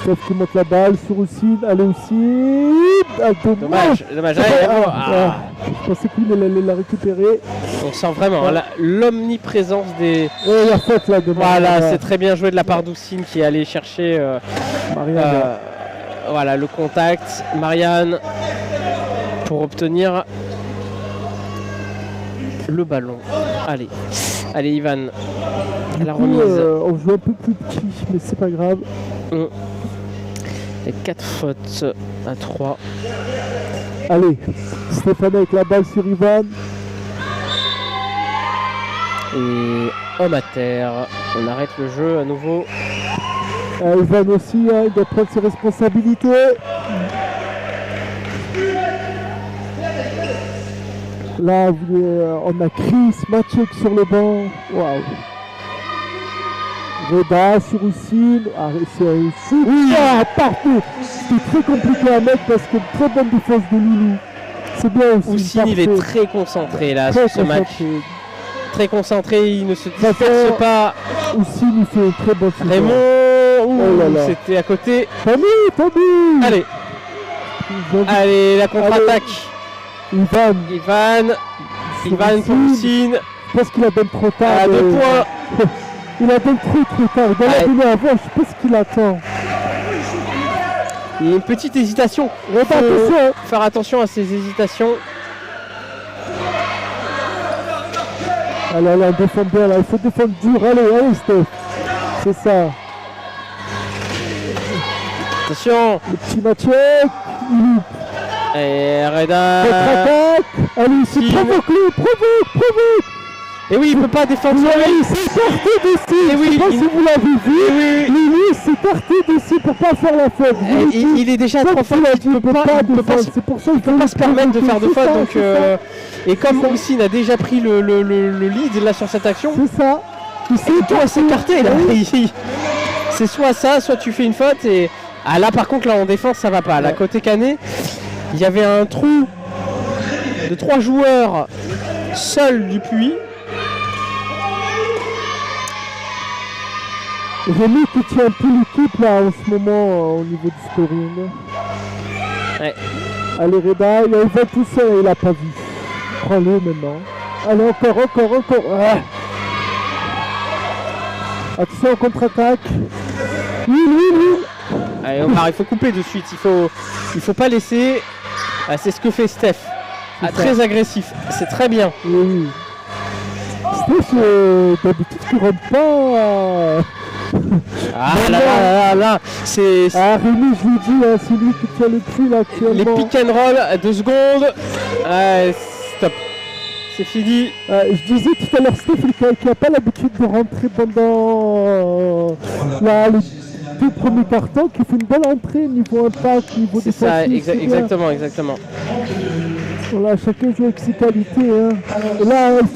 C: Steph qui monte la balle sur Oussine, allez Oussine.
B: Dommage.
C: Je pensais qu'il allait la récupérer.
B: On sent vraiment l'omniprésence des...
C: Et la faute là de
B: Voilà, c'est très bien joué de la part d'Oussine qui est allé chercher voilà, le contact. Marianne pour obtenir le ballon. Allez, Ivan. La remise.
C: On joue un peu plus petit, mais c'est pas grave.
B: Et 4 fautes à 3.
C: Allez, Stéphane avec la balle sur Ivan.
B: Et homme à terre. On arrête le jeu à nouveau.
C: Ivan aussi, il doit prendre ses responsabilités. Là, on a Chris Maciek sur le banc. Waouh. Reda sur Oussine. C'est un shoot. Partout. C'est très compliqué à mettre parce que très bonne défense de Loulou. C'est bien aussi.
B: Oussine, il est très concentré là sur ce match. Très concentré, il ne se disperse pas.
C: Oussine, il fait un très bon shoot.
B: Raymond, c'était à côté.
C: Tommy.
B: Allez, la contre-attaque. Ivan pour Oussine.
C: Je pense qu'il a donné trop tard.
B: À 2 points.
C: Il a donné trop tard. Il doit la donner avant. Je sais pas ce qu'il attend.
B: Il y a une petite hésitation. Faire attention à ces hésitations.
C: Allez, on défend bien là. Il faut défendre dur. Allez, Steph. C'est ça.
B: Attention.
C: Le petit Maciek. Il loupe.
B: Et Reda.
C: Contre-attaque. Allez, c'est provoque.
B: Et oui, il peut pas défendre sur lui.
C: Il s'est écarté d'ici.
B: Et oui,
C: je sais pas si vous l'avez vu. Lui s'est écarté d'ici pour pas faire la faute.
B: Il est déjà à 3 fautes. Il ne peut pas se permettre de faire 2 fautes. Donc, et comme Oussine a déjà pris le lead là sur cette action,
C: c'est ça.
B: Il doit s'écarter là. C'est soit ça, soit tu fais une faute. Et là par contre là en défense ça va pas. Là côté Canet, il y avait un trou de 3 joueurs seuls du puits.
C: Rémi qui tient un peu l'équipe là en ce moment au niveau du scoring.
B: Ouais.
C: Allez Reda, il va tout seul, il a pas vu. Prends-le maintenant. Allez encore. Attention contre-attaque. Oui.
B: Allez Omar, il faut couper de suite. Il faut pas laisser. C'est ce que fait Steph. Très agressif. C'est très bien.
C: Oui. Steph, d'habitude, tu rentres pas.
B: Là, c'est...
C: Rémi, je l'ai dit, hein, c'est lui qui tient le puits là actuellement.
B: Les pick and roll à 2 secondes. Stop. C'est fini.
C: Je disais tout à l'heure, Steph, qui n'a pas l'habitude de rentrer pendant les 2 premiers cartons, qui fait une belle entrée niveau impact, niveau défensif.
B: C'est ça, exactement.
C: Voilà, chacun joue avec ses qualités. Hein. Et là, il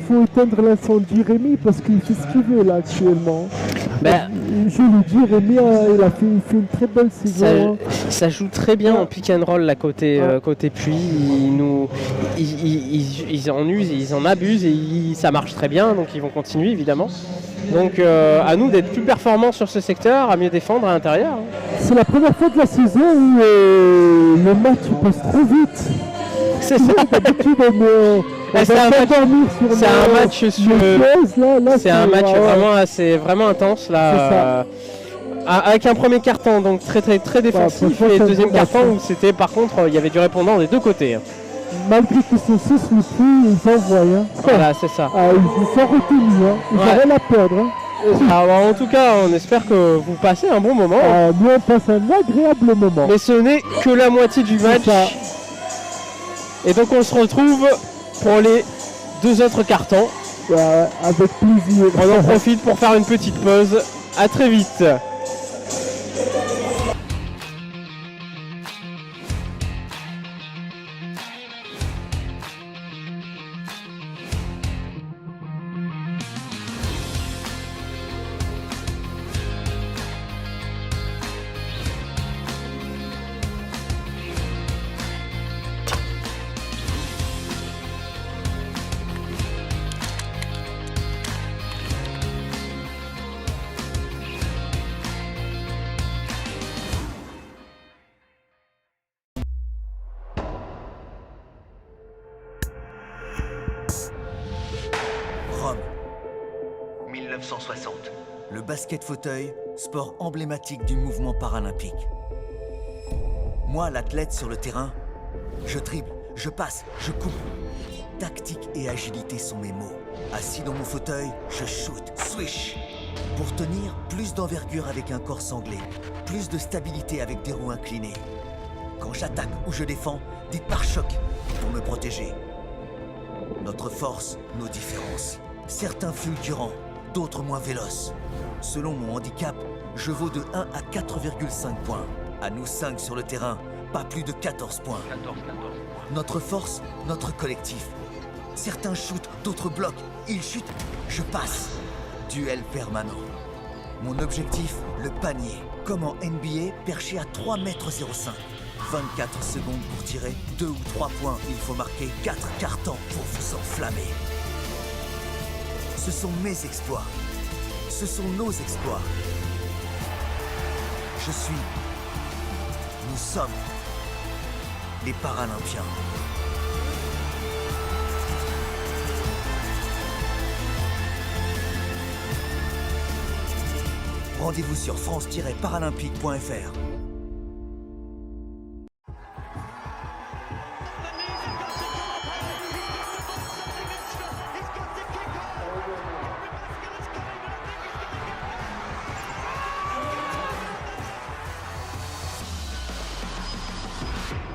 C: faut éteindre l'incendie Rémi parce qu'il fait ce qu'il veut là actuellement. Je lui dis, Rémi, il fait une très belle saison.
B: Ça joue très bien en pick and roll là, côté puits. Ils en usent, ils en abusent et ça marche très bien, donc ils vont continuer évidemment. Donc à nous d'être plus performants sur ce secteur, à mieux défendre à l'intérieur. Hein.
C: C'est la première fois de la saison où le match passe trop vite.
B: C'est ça. C'est un match vraiment intense là. Avec un premier carton donc très défensif et deuxième carton où c'était par contre il y avait du répondant des 2 côtés. Hein.
C: Malgré qu'ils sont 6 le plus, ils envoient. Hein.
B: Voilà, c'est ça.
C: Ils sont retenus, hein. Ils n'ont rien à perdre. Hein.
B: En tout cas, on espère que vous passez un bon moment.
C: Nous on passe un agréable moment.
B: Mais ce n'est que la moitié du match.
C: ça.
B: Et donc on se retrouve pour les 2 autres cartons.
C: Avec plaisir.
B: On en profite pour faire une petite pause. À très vite.
D: Rome, 1960. Le basket fauteuil, sport emblématique du mouvement paralympique. Moi, l'athlète sur le terrain, je dribble, je passe, je coupe. Tactique et agilité sont mes mots. Assis dans mon fauteuil, je shoot, swish. Pour tenir, plus d'envergure avec un corps sanglé, plus de stabilité avec des roues inclinées. Quand j'attaque ou je défends, des pare-chocs pour me protéger. Notre force, nos différences. Certains fulgurants, d'autres moins véloces. Selon mon handicap, je vaux de 1 à 4,5 points. À nous 5 sur le terrain, pas plus de 14 points. Notre force, notre collectif. Certains shootent, d'autres bloquent. Ils chutent, je passe. Duel permanent. Mon objectif, le panier. Comme en NBA, perché à 3,05 m. 24 secondes pour tirer, 2 ou 3 points, il faut marquer 4 cartons pour vous enflammer. Ce sont mes exploits. Ce sont nos exploits. Je suis... Nous sommes... les Paralympiens. Rendez-vous sur france-paralympique.fr.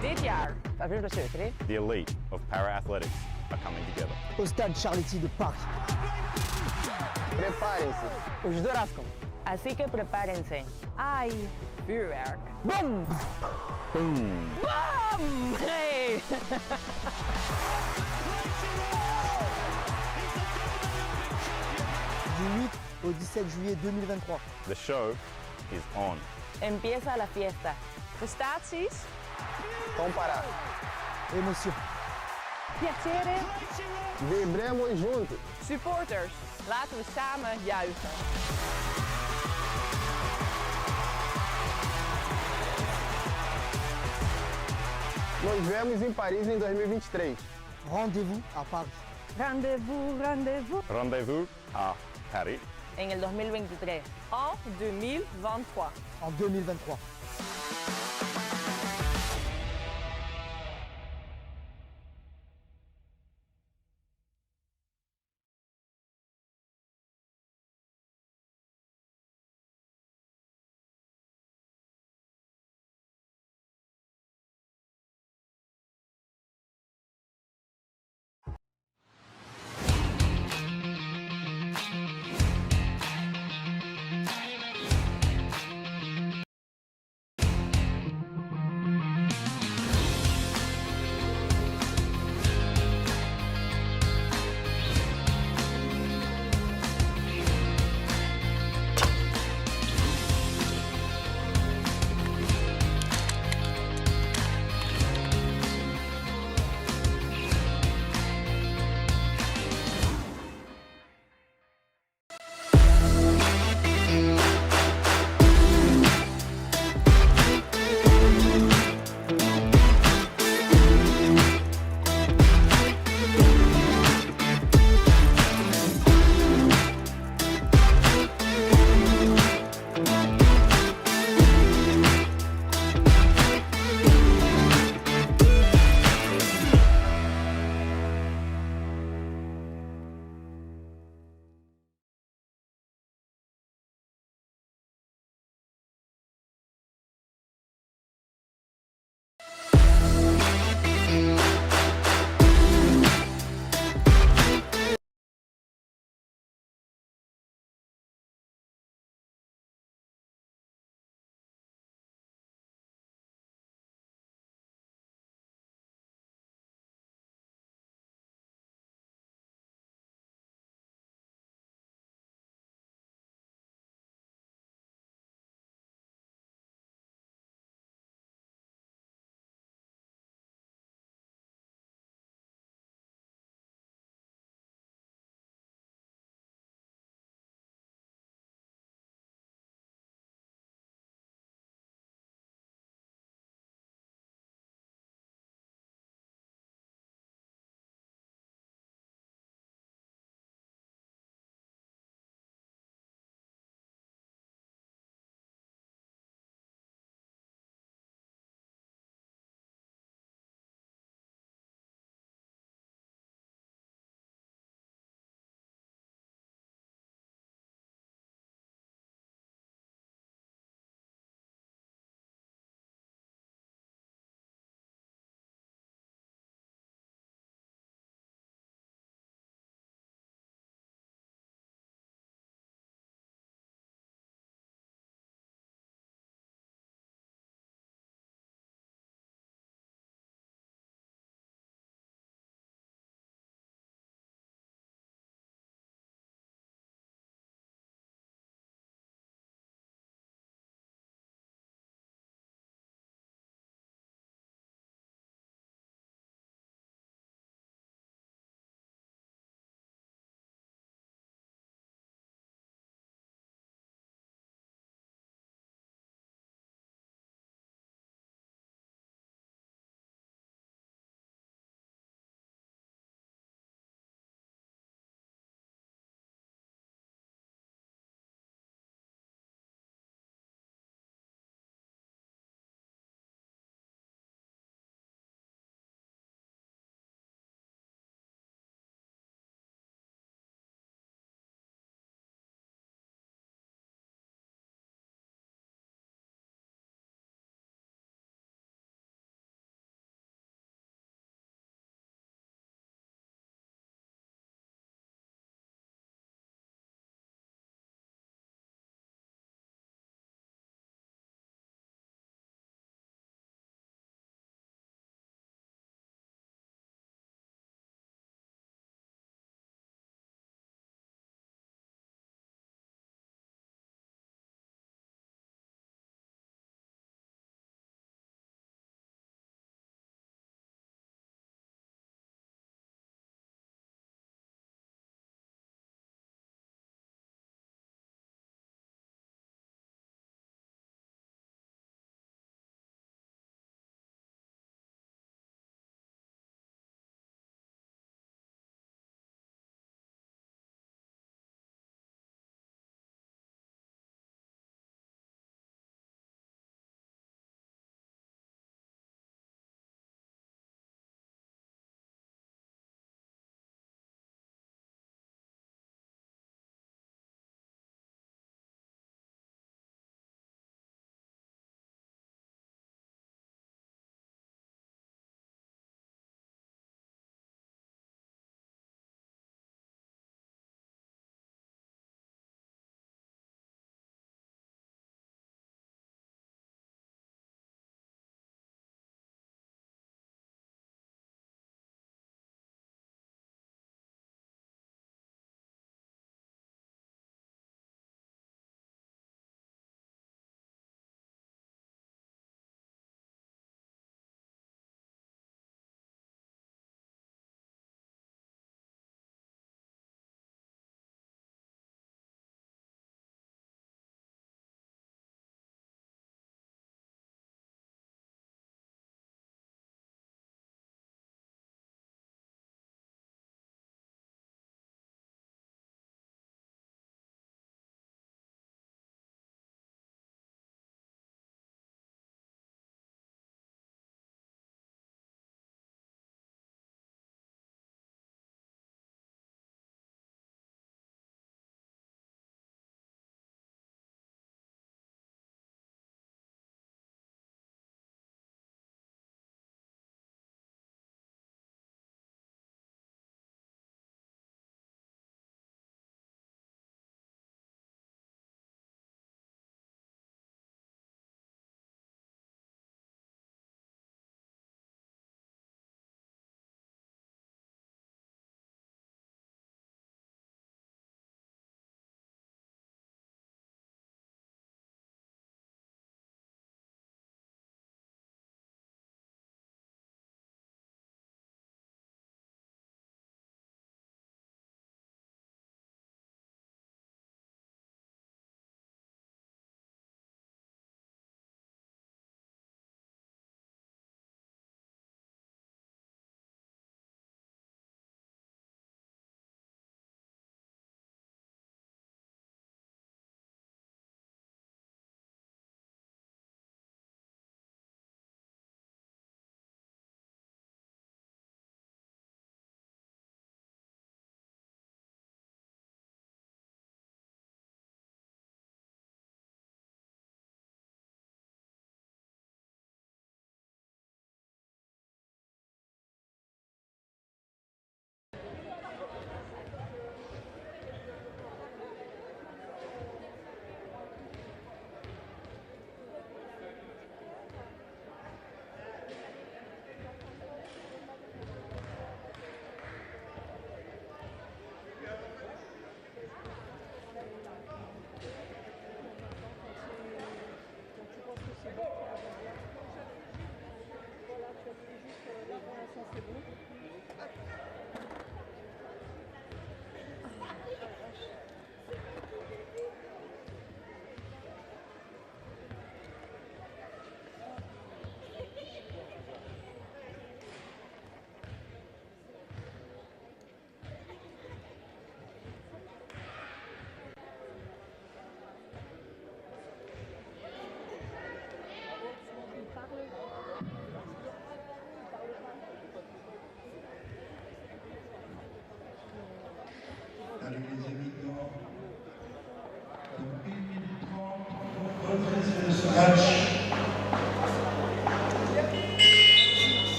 E: Dit jaar, wat wil je zeggen?
F: The elite of para-athletics are coming together.
G: Au stade Charletti de Paris.
E: Preparem-se. Os dourascam. Assim que preparem-se. Ai, vuurwerk. Boom!
F: Boom!
E: Boom! Hey!
G: Du 8 au 17 juillet 2023.
F: The show is on.
E: Empieza la fiesta. Prestaties?
G: Comparar. Emotie.
E: Piacere?
G: Vibremos juntos.
E: Supporters, laten we samen juichen.
G: Nos vemos em Paris em 2023. Rendez-vous à Paris.
E: Rendez-vous, rendez-vous.
F: Rendez-vous à Paris.
E: En el 2023. En 2023.
G: En 2023.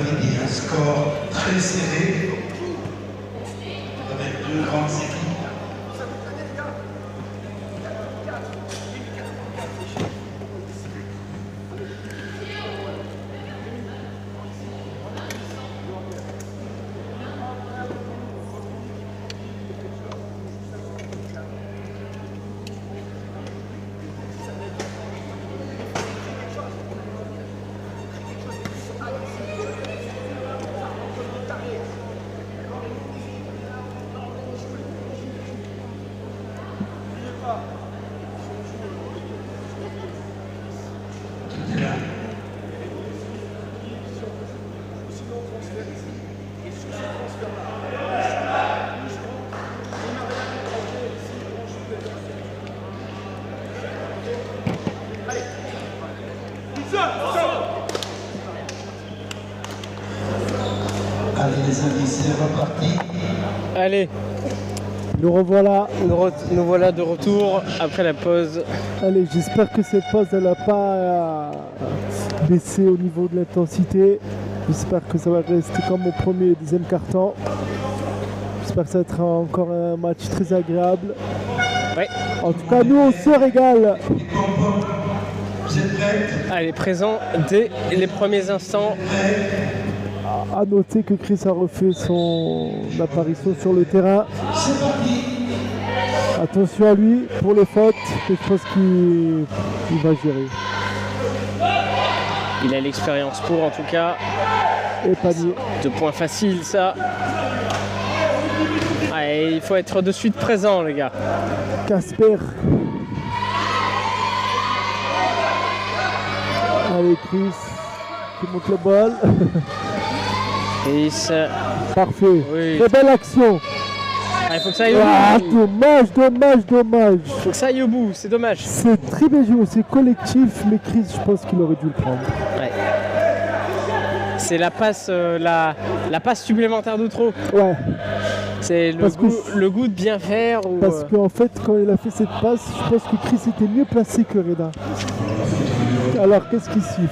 A: l'avez dit, un score très serré, avec deux grandes équipes. Allez les amis, c'est reparti.
B: Allez,
C: Nous revoilà.
B: nous voilà de retour après la pause.
C: Allez, j'espère que cette pause elle n'a pas baissé au niveau de l'intensité. J'espère que ça va rester comme au premier et deuxième quart-temps. J'espère que ça va être encore un match très agréable.
B: Ouais.
C: En tout cas, nous on se régale.
A: Vous êtes prêts?
B: Allez, présent dès les premiers instants.
C: À noter que Chris a refait son apparition sur le terrain.
A: C'est parti.
C: Attention à lui pour les fautes, je pense qu'il va gérer.
B: Il a l'expérience pour en tout cas.
C: Et panier.
B: 2 points faciles ça. Allez, il faut être de suite présent les gars.
C: Casper. Allez Chris, qui monte le bol.
B: Chris.
C: Parfait.
B: Oui.
C: Très belle action.
B: Ah, il faut que ça aille au
C: Ah,
B: bout.
C: dommage.
B: Il faut que ça aille au bout, c'est dommage.
C: C'est très bien joué, c'est collectif, mais Chris, je pense qu'il aurait dû le prendre.
B: Ouais. C'est la passe, la passe supplémentaire de trop.
C: Ouais,
B: C'est
C: Parce que-
B: le goût de bien faire. Ou,
C: parce qu'en fait, quand il a fait cette passe, je pense que Chris était mieux placé que Reda. Alors, qu'est-ce qu'il siffle?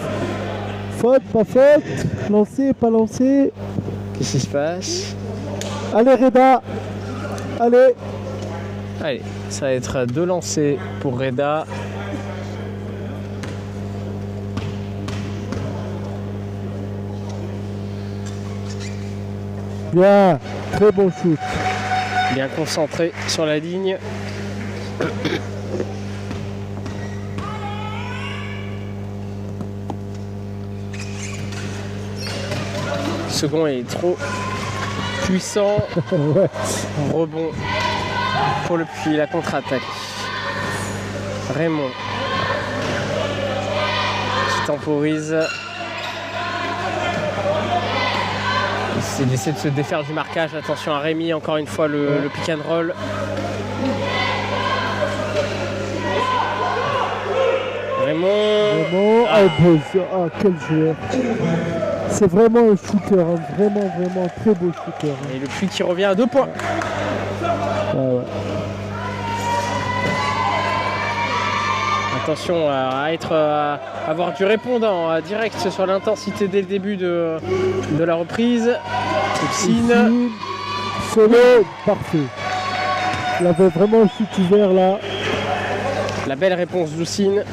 C: Faute, pas faute? Lancé, pas lancé?
B: Qu'est-ce qui se passe?
C: Allez Reda! Allez!
B: Allez, ça va être 2 lancers pour Reda.
C: Bien! Très bon shoot.
B: Bien concentré sur la ligne. Le second est trop puissant.
C: Ouais.
B: Rebond pour le puits, la contre-attaque. Raymond qui temporise. Il essaie de se défaire du marquage. Attention à Rémi, encore une fois le pick and roll. Raymond.
C: Vraiment, quel joueur! C'est vraiment un shooter, hein. Vraiment très beau shooter. Hein.
B: Et le puits qui revient à 2 points.
C: Ah ouais.
B: Attention à avoir du répondant direct sur l'intensité dès le début de la reprise. Ousine.
C: Ousine, solo, parfait. Il avait vraiment un shoot ouvert là.
B: La belle réponse d'Ousine.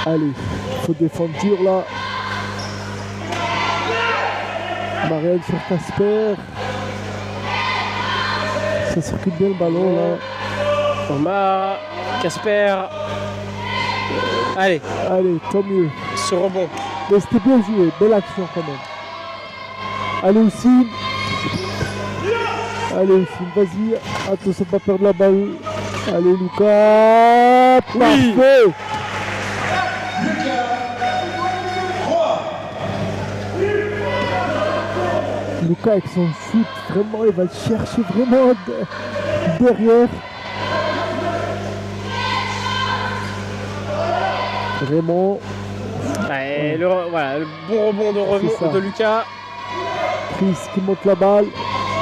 C: Allez, il faut défendre dur là. Marielle sur Casper. Ça circule bien le ballon là.
B: Omar, Casper. Allez,
C: Allez, tant mieux.
B: ce rebond.
C: Mais c'était bien joué, belle action quand même. Allez Ousine. Allez Ousine, vas-y. Attention, pas perdre la balle. Allez Lucas. Parfait. Lucas avec son shoot, vraiment il va le chercher vraiment derrière. Vraiment,
B: Ouais, voilà, le bon rebond
C: C'est ça.
B: de Lucas.
C: Chris qui monte la balle.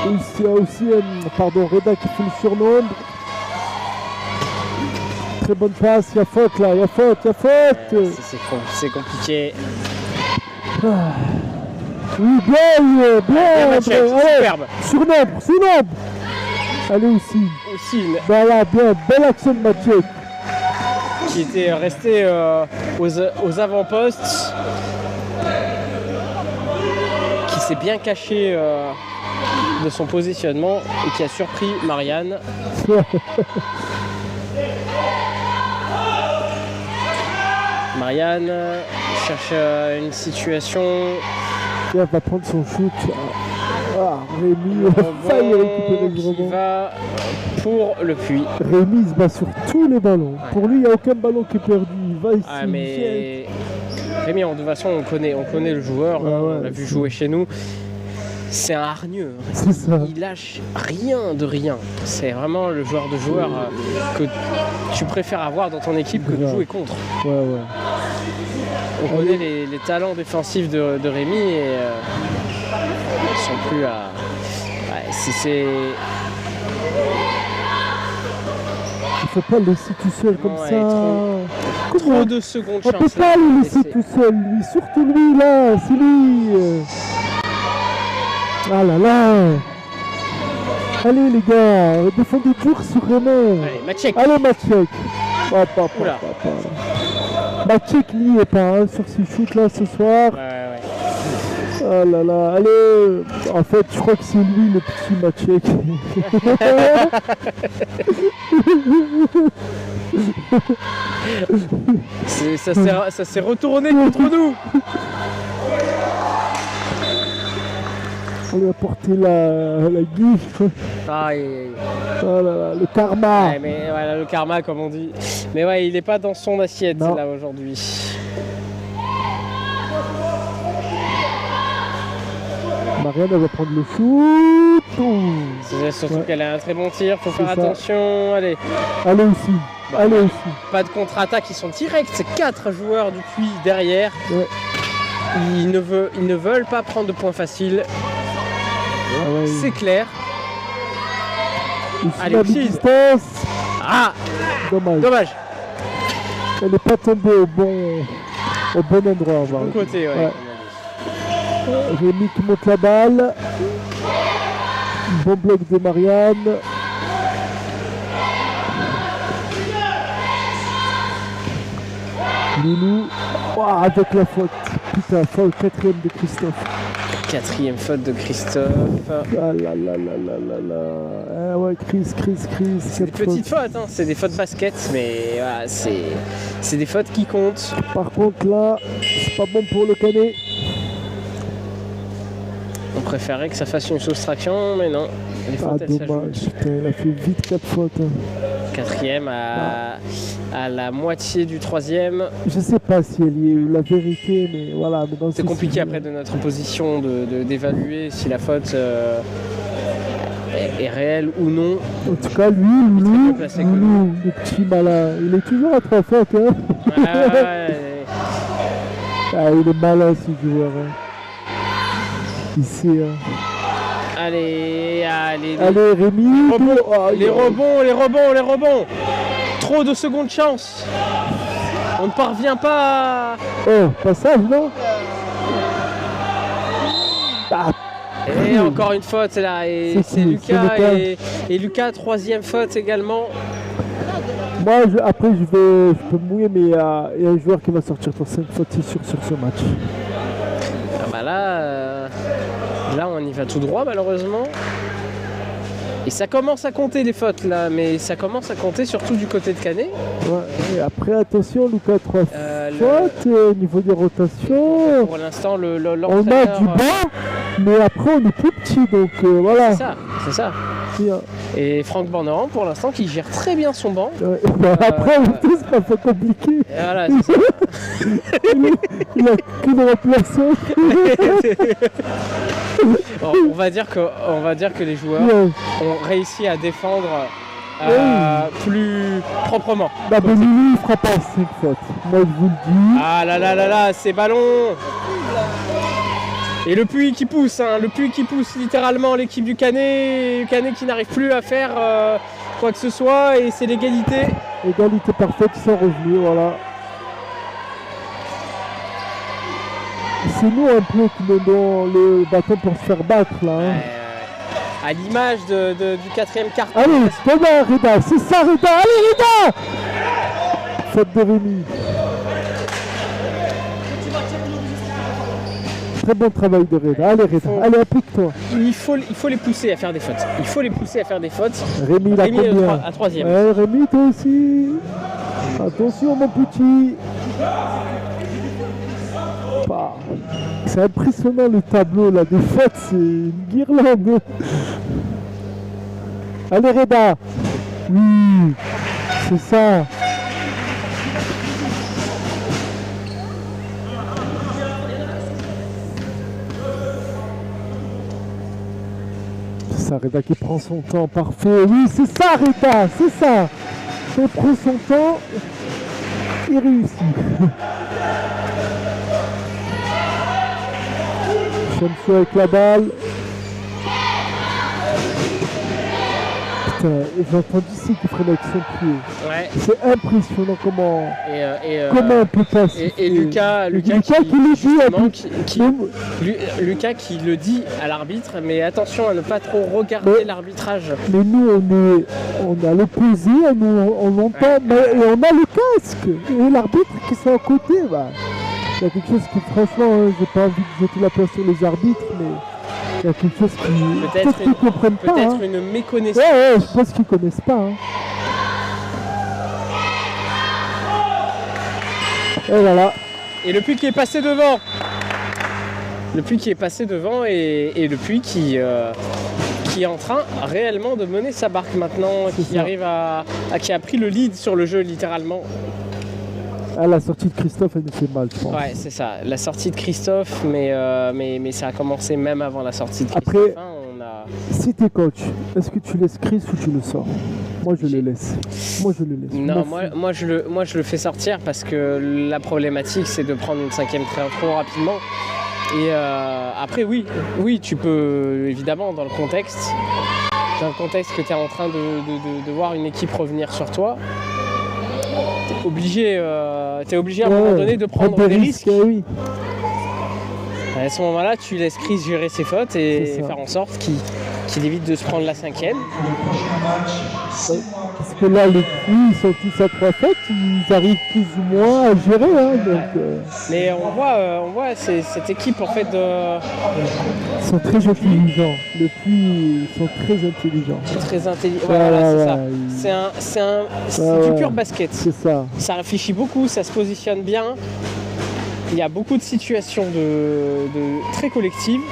C: Il y a aussi Reda qui fait le surnombre. très bonne passe, il y a faute là, il y a faute.
B: C'est compliqué.
C: Oui, bien,
B: Bien Maciek,
C: allez,
B: superbe.
C: sur nombre. Allez aussi.
B: Aussi,
C: Voilà, bien, belle action de Maciek.
B: qui était resté aux avant-postes, qui s'est bien caché de son positionnement et qui a surpris Marianne. Marianne cherche une situation.
C: Et elle va prendre son shoot. Rémi, ça y est, récupérer le
B: qui
C: rebond.
B: va pour le puits.
C: Rémi se bat sur tous les ballons.
B: Ouais.
C: Pour lui, il n'y a aucun ballon qui est perdu. Il va ici.
B: Ah mais Rémi, de toute façon, on connaît le joueur,
C: Ah ouais,
B: on l'a vu jouer chez nous. C'est un hargneux.
C: C'est ça.
B: Il lâche rien de rien. C'est vraiment le joueur de joueur que tu préfères avoir dans ton équipe que de jouer contre.
C: Ouais.
B: On connaît les talents défensifs de Rémi et ils sont plus à. Ouais, c'est.
C: Il faut pas le laisser tout seul comme
B: Ouais,
C: ça.
B: Trop de secondes
C: On peut
B: chances.
C: pas le laisser
B: laisser.
C: tout seul, lui. Surtout lui, là. C'est lui. Ah là là. Allez, les gars. Défendez dur sur Raymond.
B: Allez, Maciek.
C: Allez, Maciek.
B: Oula.
C: Maciek n'y est pas hein, sur ces shoots là ce soir.
B: Ouais.
C: Ah là là, allez. En fait, je crois que c'est lui le petit Maciek.
B: Ça s'est retourné contre nous.
C: On lui a porté la guiche.
B: Aïe.
C: Oh là là, le karma.
B: Ouais, mais voilà, le karma comme on dit. Mais ouais, il n'est pas dans son assiette
C: Non.
B: là aujourd'hui.
C: Marianne, elle va prendre le shoot. Oh.
B: C'est surtout
C: Ouais.
B: qu'elle a un très bon tir, faut faire
C: C'est ça.
B: attention. Allez,
C: Allez aussi.
B: Bah.
C: Allez aussi.
B: pas de contre-attaque, ils sont directs. C'est 4 joueurs du puits derrière.
C: Ouais.
B: Ils ne veulent pas prendre de points faciles.
C: Ah ouais.
B: C'est clair.
C: Ici,
B: Allez,
C: la
B: aussi.
C: distance.
B: Ah,
C: Dommage.
B: dommage.
C: Elle n'est pas tombée au bon endroit. on va
B: Bon
C: dire.
B: côté, ouais.
C: Ouais. Rémi qui monte la balle. Bon bloc de Marianne. Loulou. Ouah, avec la faute. Putain, faute, 4ème de Christophe.
B: 4e faute de Christophe.
C: Ah là là là là là là. Ah ouais, Chris.
B: C'est des petites fautes, hein. C'est des fautes basket, mais voilà, c'est des fautes qui comptent.
C: Par contre là, c'est pas bon pour le Canet.
B: On préférait que ça fasse une soustraction, mais non. Les
C: Ah
B: fautes, elles s'ajoutent.
C: dommage, putain, il a fait vite 4 fautes. Hein.
B: 4e à la moitié du 3e.
C: Je sais pas si elle y est la vérité, mais voilà. Mais dans
B: C'est
C: ce
B: compliqué
C: sujet-
B: après de notre position d'évaluer si la faute est réelle ou non.
C: En tout cas, lui,
B: très
C: Loulou,
B: bien placé que
C: Loulou, le petit malin, il est toujours à 3 fautes. Hein. Ah, il est malin ce joueur. Hein. Il sait. Hein.
B: Allez,
C: Allez, Rémi.
B: rebonds,
C: Oh,
B: les rebonds. Trop de secondes chances. On ne parvient pas.
C: Oh, passage, non? Ah,
B: Et encore une faute là. Et
C: C'est
B: c'est
C: cool,
B: Lucas.
C: c'est
B: Et Lucas, 3e faute également.
C: moi, après, je peux me mouiller, mais il y a un joueur qui va sortir pour 5 fautes, c'est sûr, sur ce match.
B: Ah bah là, on y va tout droit malheureusement. Et ça commence à compter les fautes là, mais ça commence à compter surtout du côté de Canet.
C: Ouais, et après, attention, Lucas, 3
B: Le-
C: fautes, au niveau des rotations.
B: Pour l'instant,
C: On a
B: l'entraîneur.
C: du banc, mais après, on est plus petit, donc voilà.
B: C'est ça.
C: Bien.
B: Et Franck Borneran, pour l'instant, qui gère très bien son banc.
C: Ouais. Après, en plus, c'est pas trop compliqué.
B: Et voilà, c'est ça.
C: Il a qu'une remplaçante.
B: Bon, on va dire que les joueurs
C: Ouais.
B: ont réussi à défendre plus proprement.
C: Bah, mais Loulou, il fera pas 5 fautes. Moi, je vous le dis.
B: Ah là, ces ballons. Et le Puy qui pousse, hein, le Puy qui pousse littéralement l'équipe du Canet. Canet qui n'arrive plus à faire quoi que ce soit et c'est l'égalité.
C: Égalité parfaite, ils sont revenus, voilà. C'est nous un peu qui donnons le bâton pour se faire battre là. Hein.
B: À l'image du quatrième carton.
C: Allez, Thomas, Reda, c'est ça Reda, allez Reda. Faute de Rémi. Très bon travail de Reda. Allez Reda, allez applique-toi.
B: Il faut les pousser à faire des fautes. Il faut les pousser à faire des fautes.
C: Rémi, il a combien
B: à troisième.
C: Ouais, Rémi, toi aussi. Attention mon petit. Bah, c'est impressionnant le tableau là, des fautes, c'est une guirlande. Allez Reda. Oui, c'est ça. C'est ça, Reda qui prend son temps, parfait. Oui, c'est ça Reda, c'est ça. Il prend son temps, il réussit. Chamsou avec la balle. Putain, j'ai entendu ici qu'il ferait avec son pied.
B: Ouais.
C: C'est impressionnant comment
B: comment
C: on peut passer.
B: Et Lucas
C: qui le dit
B: Lucas qui le dit à l'arbitre, mais attention à ne pas trop regarder l'arbitrage.
C: Mais nous on est à l'opposé, on entend, et on a le casque. Et l'arbitre qui sont à côté, bah. Il y a quelque chose qui, franchement, j'ai pas envie de jeter la place sur les arbitres, mais il y a quelque chose qui. Peut-être qu'ils comprennent pas.
B: Peut-être
C: hein.
B: une méconnaissance.
C: Ouais, je pense qu'ils connaissent pas. Hein. Et voilà.
B: Et le Puy qui est passé devant. Le Puy qui est passé devant et le Puy qui est en train réellement de mener sa barque maintenant, qui arrive qui a pris le lead sur le jeu littéralement.
C: Ah, la sortie de Christophe, elle nous fait mal, je pense.
B: Ouais, c'est ça. La sortie de Christophe, mais ça a commencé même avant la sortie de Christophe.
C: Après, si t'es coach, est-ce que tu laisses Chris ou tu le sors? Moi, je le laisse.
B: Non, moi, je le fais sortir parce que la problématique, c'est de prendre une cinquième très trop rapidement. Et après, oui, tu peux, évidemment, dans le contexte que tu es en train de voir une équipe revenir sur toi, t'es obligé à un moment donné de prendre des risques.
C: Oui.
B: À ce moment-là, tu laisses Chris gérer ses fautes et faire en sorte qu'il évite de se prendre la cinquième.
A: Le prochain match, c'est moi.
C: Parce que là, les Puy, ils sont tous à 3 fautes, ils arrivent plus ou moins à gérer. Hein, donc,
B: mais on voit cette équipe en fait
C: Ils sont très intelligents. Les Puy, ils sont très intelligents.
B: Très intelligent. Voilà, c'est ça. C'est du pur basket.
C: C'est ça.
B: Ça réfléchit beaucoup, ça se positionne bien. Il y a beaucoup de situations de très collectives.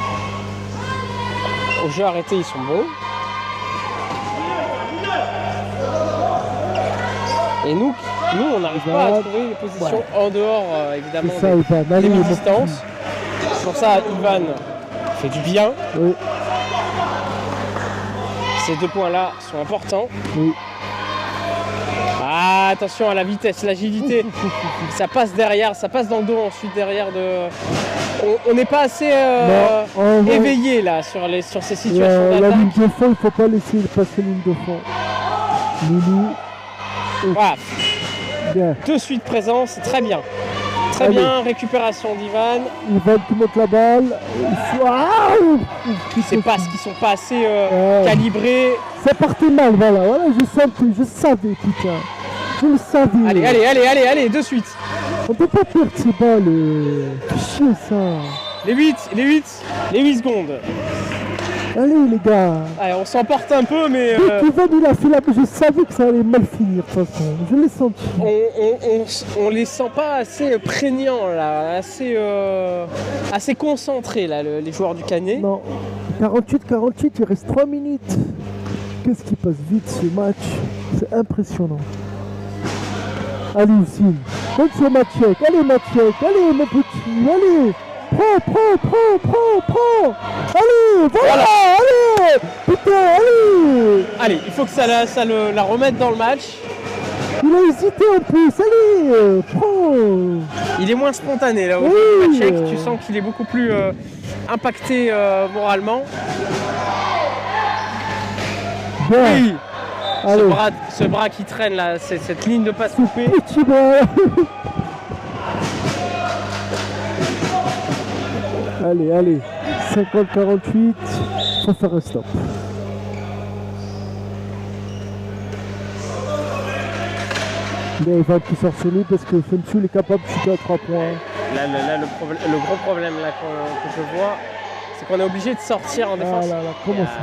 B: Au jeu arrêté, ils sont bons. Et nous on n'arrive pas à trouver les positions en dehors, évidemment, des distances. Pour ça, Ivan fait du bien.
C: Oui.
B: Ces 2 points-là sont importants.
C: Oui.
B: Ah, attention à la vitesse, l'agilité. Ça passe derrière, ça passe dans le dos ensuite derrière de. On n'est pas assez éveillé là sur ces situations d'attaque.
C: La ligne de fond, il ne faut pas laisser passer la ligne de fond. Loulou.
B: Voilà.
C: Bien.
B: De suite présent, c'est très bien. Très bien, récupération d'Ivan.
C: Ivan qui monte la balle.
B: C'est parce qu'ils sont pas assez calibrés.
C: Ça partait mal, voilà, je savais, putain. Je le savais.
B: Allez, de suite.
C: On peut pas perdre ces balles. Chier ça.
B: Les 8 secondes.
C: Allez les gars.
B: Allez, on s'emporte un peu, mais.
C: Ivan il a fait je savais que ça allait mal finir de toute façon. Je l'ai senti.
B: On les sent pas assez prégnants là, assez concentrés là, les joueurs du Canet.
C: Non. 48, il reste 3 minutes. Qu'est-ce qui passe vite ce match? C'est impressionnant. Allez Oussine, compte sur Maciek. Allez Maciek, allez mon petit, allez. Prends. Allez, voilà, allez. Putain, allez.
B: Allez, il faut que ça la remette dans le match.
C: Il a hésité un peu, allez, prends.
B: Il est moins spontané là au
C: Oui.
B: match tchèque, tu sens qu'il est beaucoup plus impacté moralement.
C: Bien,
B: Oui,
C: allez,
B: ce bras qui traîne là, cette ligne de passe coupée.
C: petit bras. Allez, allez, 50-48, faut faire un stop. Là, il va qui sort sur lui parce que Femsu est capable de shooter à 3 points.
B: Là, le gros problème là, que je vois, c'est qu'on est obligé de sortir en
C: Ah
B: défense.
C: là là, comment ça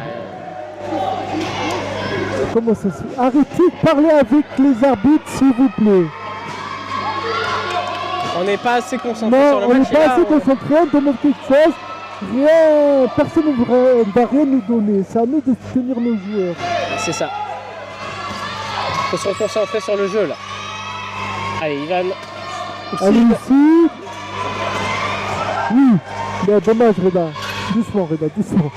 C: Comment ça se fait? Arrêtez de parler avec les arbitres, s'il vous plaît.
B: On n'est pas assez concentré
C: Non,
B: sur le
C: on n'est
B: match. et
C: pas
B: là,
C: assez concentré, on demande quelque chose. Rien, personne ne va rien nous donner. C'est à nous de soutenir nos joueurs.
B: C'est ça. Faut se reconcentrer sur le jeu là. Allez, Ivan.
C: Allez ici. Oui, mais dommage Reda. Doucement Reda, doucement.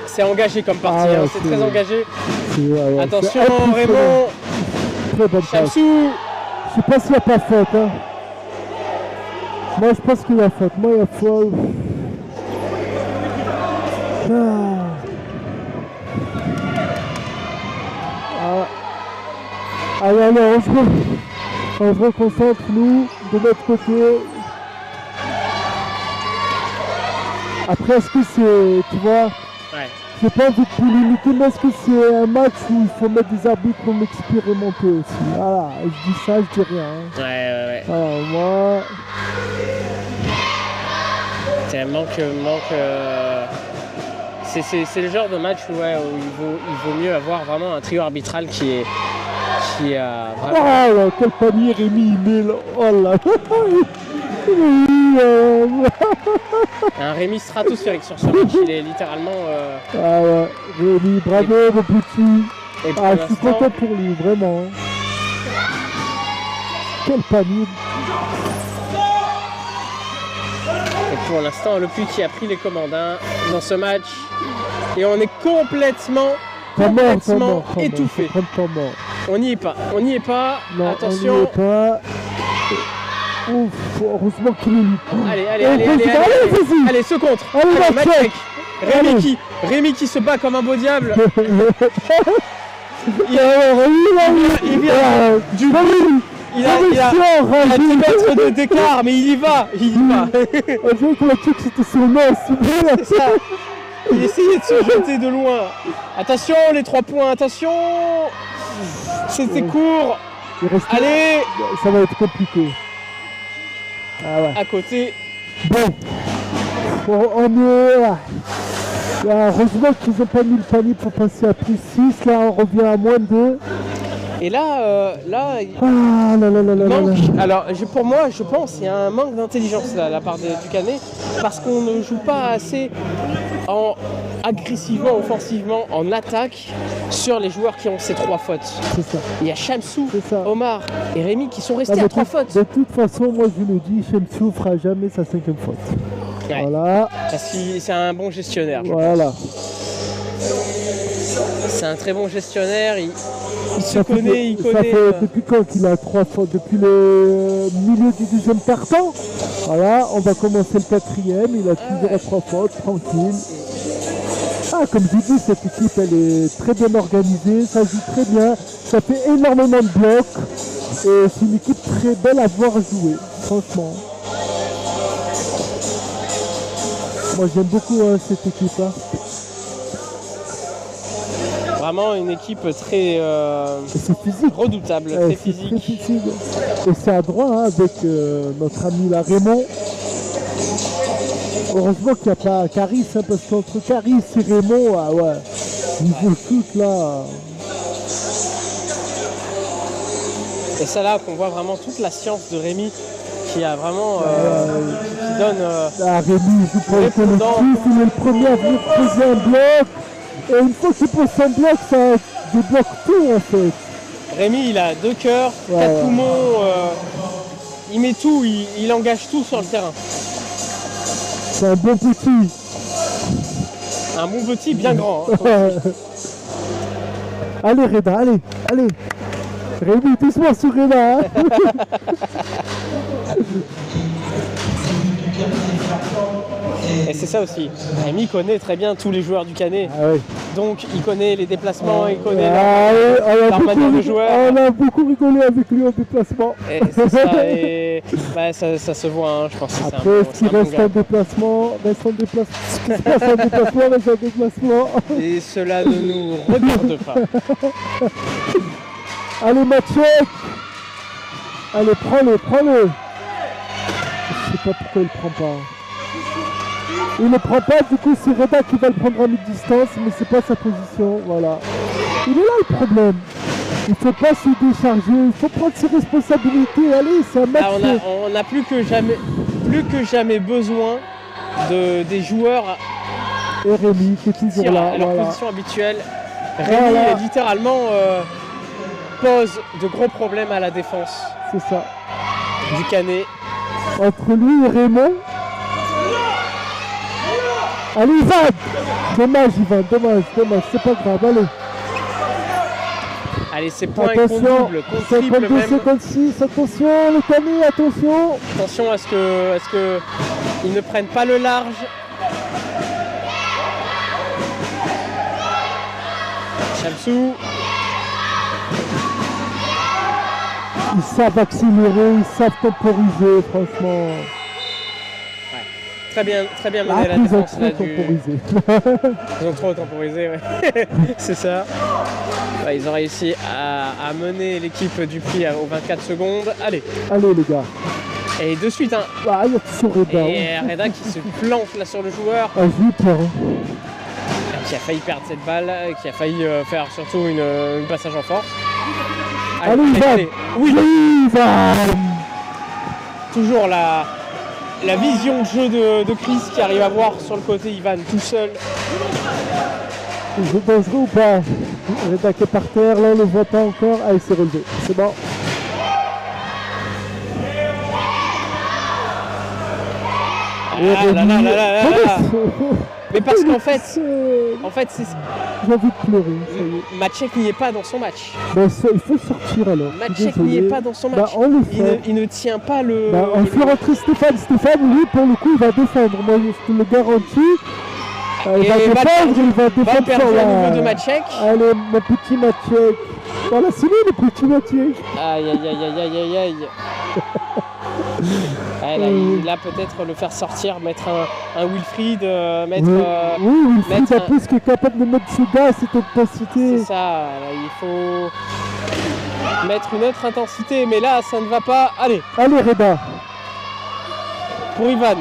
B: C'est engagé comme partie,
C: Ah ouais,
B: hein, c'est très engagé.
C: Ouais,
B: Attention
C: c'est impressionnant.
B: Raymond,
C: Très bonne passe.
B: Shamsou.
C: Je sais pas s'il n'y a pas faute. Hein. Moi je pense qu'il y a faute. Moi il y a faute. Allez, allez, on se reconcentre nous de notre côté. Après, est-ce que c'est, tu vois,
B: Ouais.
C: j'ai pas envie de polémiquer, mais est-ce que c'est un match où il faut mettre des arbitres pour m'expérimenter aussi? Voilà, je dis ça, je dis rien. Hein.
B: Ouais.
C: Alors moi,
B: C'est c'est le genre de match où, ouais, où il vaut mieux avoir vraiment un trio arbitral qui a
C: oh
B: vraiment...
C: là, quel panier Rémi il met là, oh là.
B: Un Rémi stratosphérique sur ce match, il est littéralement...
C: Ah ouais, Rémi, bravo mon petit.
B: et pour
C: Ah, je suis
B: l'instant-
C: content pour lui, vraiment. Quel panier.
B: Et pour l'instant, le Puy qui a pris les commandes hein, dans ce match. Et on est complètement étouffé.
C: Prends ton mort.
B: On n'y est pas.
C: Non,
B: Attention.
C: on n'y est pas. Ouf, heureusement qu'il est lui.
B: Allez,
C: vas-y.
B: allez, ce contre.
C: Allez, va,
B: match
C: check.
B: sec. Rémi qui se bat comme un beau diable. Il vient du coup. Il a 10 mètres d'écart, mais il y va.
C: On dirait qu'on a dit que c'était sur moi aussi.
B: C'est ça. Il essayait de se jeter de loin. Attention, les 3 points, attention. C'était court.
C: Il reste-
B: Allez,
C: Ça va être compliqué. Ah ouais.
B: à côté.
C: Bon, on est là. Heureusement qu'ils n'ont pas mis le panier pour passer à plus 6. Là, on revient à moins 2.
B: Et là,
C: Ah là là là là là.
B: manque. Alors, pour moi, je pense qu'il y a un manque d'intelligence là, de la part du Canet, parce qu'on ne joue pas assez agressivement, offensivement, en attaque sur les joueurs qui ont ces 3 fautes.
C: C'est ça.
B: Il y a Shamsou,
C: C'est ça.
B: Omar et Rémi qui sont
C: Ah,
B: restés à 3 fautes.
C: De toute façon, moi je le dis, Shamsou fera jamais sa 5e faute.
B: Ouais.
C: Voilà.
B: Parce que c'est un bon gestionnaire.
C: Voilà.
B: C'est un très bon gestionnaire. Il se
C: Ça
B: connaît, il
C: ça
B: connaît.
C: fait depuis quand qu'il a 3 fautes? Depuis le milieu du 2e quart-temps. Voilà, on va commencer le 4e. Il a toujours à 3 fautes, tranquille. Ah, comme je dis, cette équipe, elle est très bien organisée, ça joue très bien, ça fait énormément de blocs. Et c'est une équipe très belle à voir jouer, franchement. Moi, j'aime beaucoup cette équipe-là.
B: Vraiment une équipe très
C: Et c'est physique.
B: redoutable,
C: Ouais,
B: très
C: c'est
B: physique.
C: très physique. Et c'est à droit hein, avec notre ami là, Raymond. Heureusement qu'il n'y a pas Caris, hein, parce qu'entre Caris et Raymond, ah ouais, niveau shoot là.
B: Et c'est là qu'on voit vraiment toute la science de Rémi qui a vraiment qui donne
C: Ah, Rémi joue pour le
B: Répondant.
C: collectif, il est le premier à venir poser un bloc. Et une fois qu'il pose un bloc, ça débloque tout en fait.
B: Rémi, il a 2 cœurs, 4
C: Ouais.
B: poumons, il met tout, il engage tout sur le terrain.
C: C'est un bon petit.
B: Un bon petit bien grand. Hein.
C: Allez Reda, allez. Rémi, doucement sur Reda. Hein.
B: Et c'est ça aussi. Rémi connaît très bien tous les joueurs du Canet.
C: Ah ouais.
B: Donc il connaît les déplacements, il connaît
C: leur
B: manière de jouer.
C: On a beaucoup rigolé avec lui en déplacement.
B: Et c'est ça, et bah, ça se voit, hein, je pense que
C: Après, ce qui reste en déplacement, reste en déplacement. Ce qui se passe en déplacement, reste en déplacement.
B: Et cela ne nous regarde pas.
C: Allez, Mathieu. Allez, prends-le. Je sais pas pourquoi il le prend pas. Il ne prend pas, du coup c'est Reda qui va le prendre à mi-distance, mais c'est pas sa position, voilà. Il est là le problème. Il faut pas se décharger, il faut prendre ses responsabilités, allez, c'est un match.
B: On a plus que jamais besoin des joueurs
C: et Rémi qui est toujours là.
B: À leur position habituelle. Rémi littéralement pose de gros problèmes à la défense.
C: C'est ça.
B: Du Canet.
C: Entre lui et Raymond. Allez Ivan. Dommage Ivan, dommage, c'est pas grave, allez.
B: Allez, c'est point
C: attention,
B: contre triple même.
C: 56, attention le Canet, attention.
B: Attention à ce que ils ne prennent pas le large. Shamsou.
C: Ils savent accélérer, ils savent temporiser, franchement.
B: Très bien mené la défense là du...
C: Ils
B: ont trop temporisé, ouais. C'est ça. Ouais, ils ont réussi à mener l'équipe du Puy aux 24 secondes. Allez
C: les gars.
B: Et de suite, hein.
C: Ah, il y a toujours Reda.
B: Et Reda qui se plante là sur le joueur.
C: Ah, j'ai eu peur.
B: Qui a failli perdre cette balle, qui a failli faire surtout une passage en force.
C: Allez, Ivan.
B: Oui,
C: Ivan.
B: Toujours la vision de jeu de Chris qui arrive à voir sur le côté Ivan tout seul.
C: C'est dangereux ou pas? Reda qui est par terre, là on le voit pas encore. Ah, il s'est relevé, c'est bon.
B: Mais parce qu'en fait, c'est...
C: J'ai envie de pleurer.
B: Matchek n'y est pas dans son match.
C: Ben, il faut sortir alors.
B: Matchek n'y est pas dans son match.
C: On le fait.
B: Il ne tient pas le...
C: on fait rentrer Stéphane. Stéphane, lui, pour le coup, il va défendre. Moi, je te le garantis. Il va défendre
B: sur la... niveau de Matchek.
C: Allez, mon petit Matchek. Voilà, c'est lui le petit Matchek.
B: Aïe. Là, peut-être le faire sortir, mettre un Wilfried,
C: Oui, Wilfried en plus qui est capable de mettre ce gars à cette intensité.
B: C'est ça, là, il faut mettre une autre intensité, mais là, ça ne va pas. Allez,
C: Reda.
B: Pour Ivan.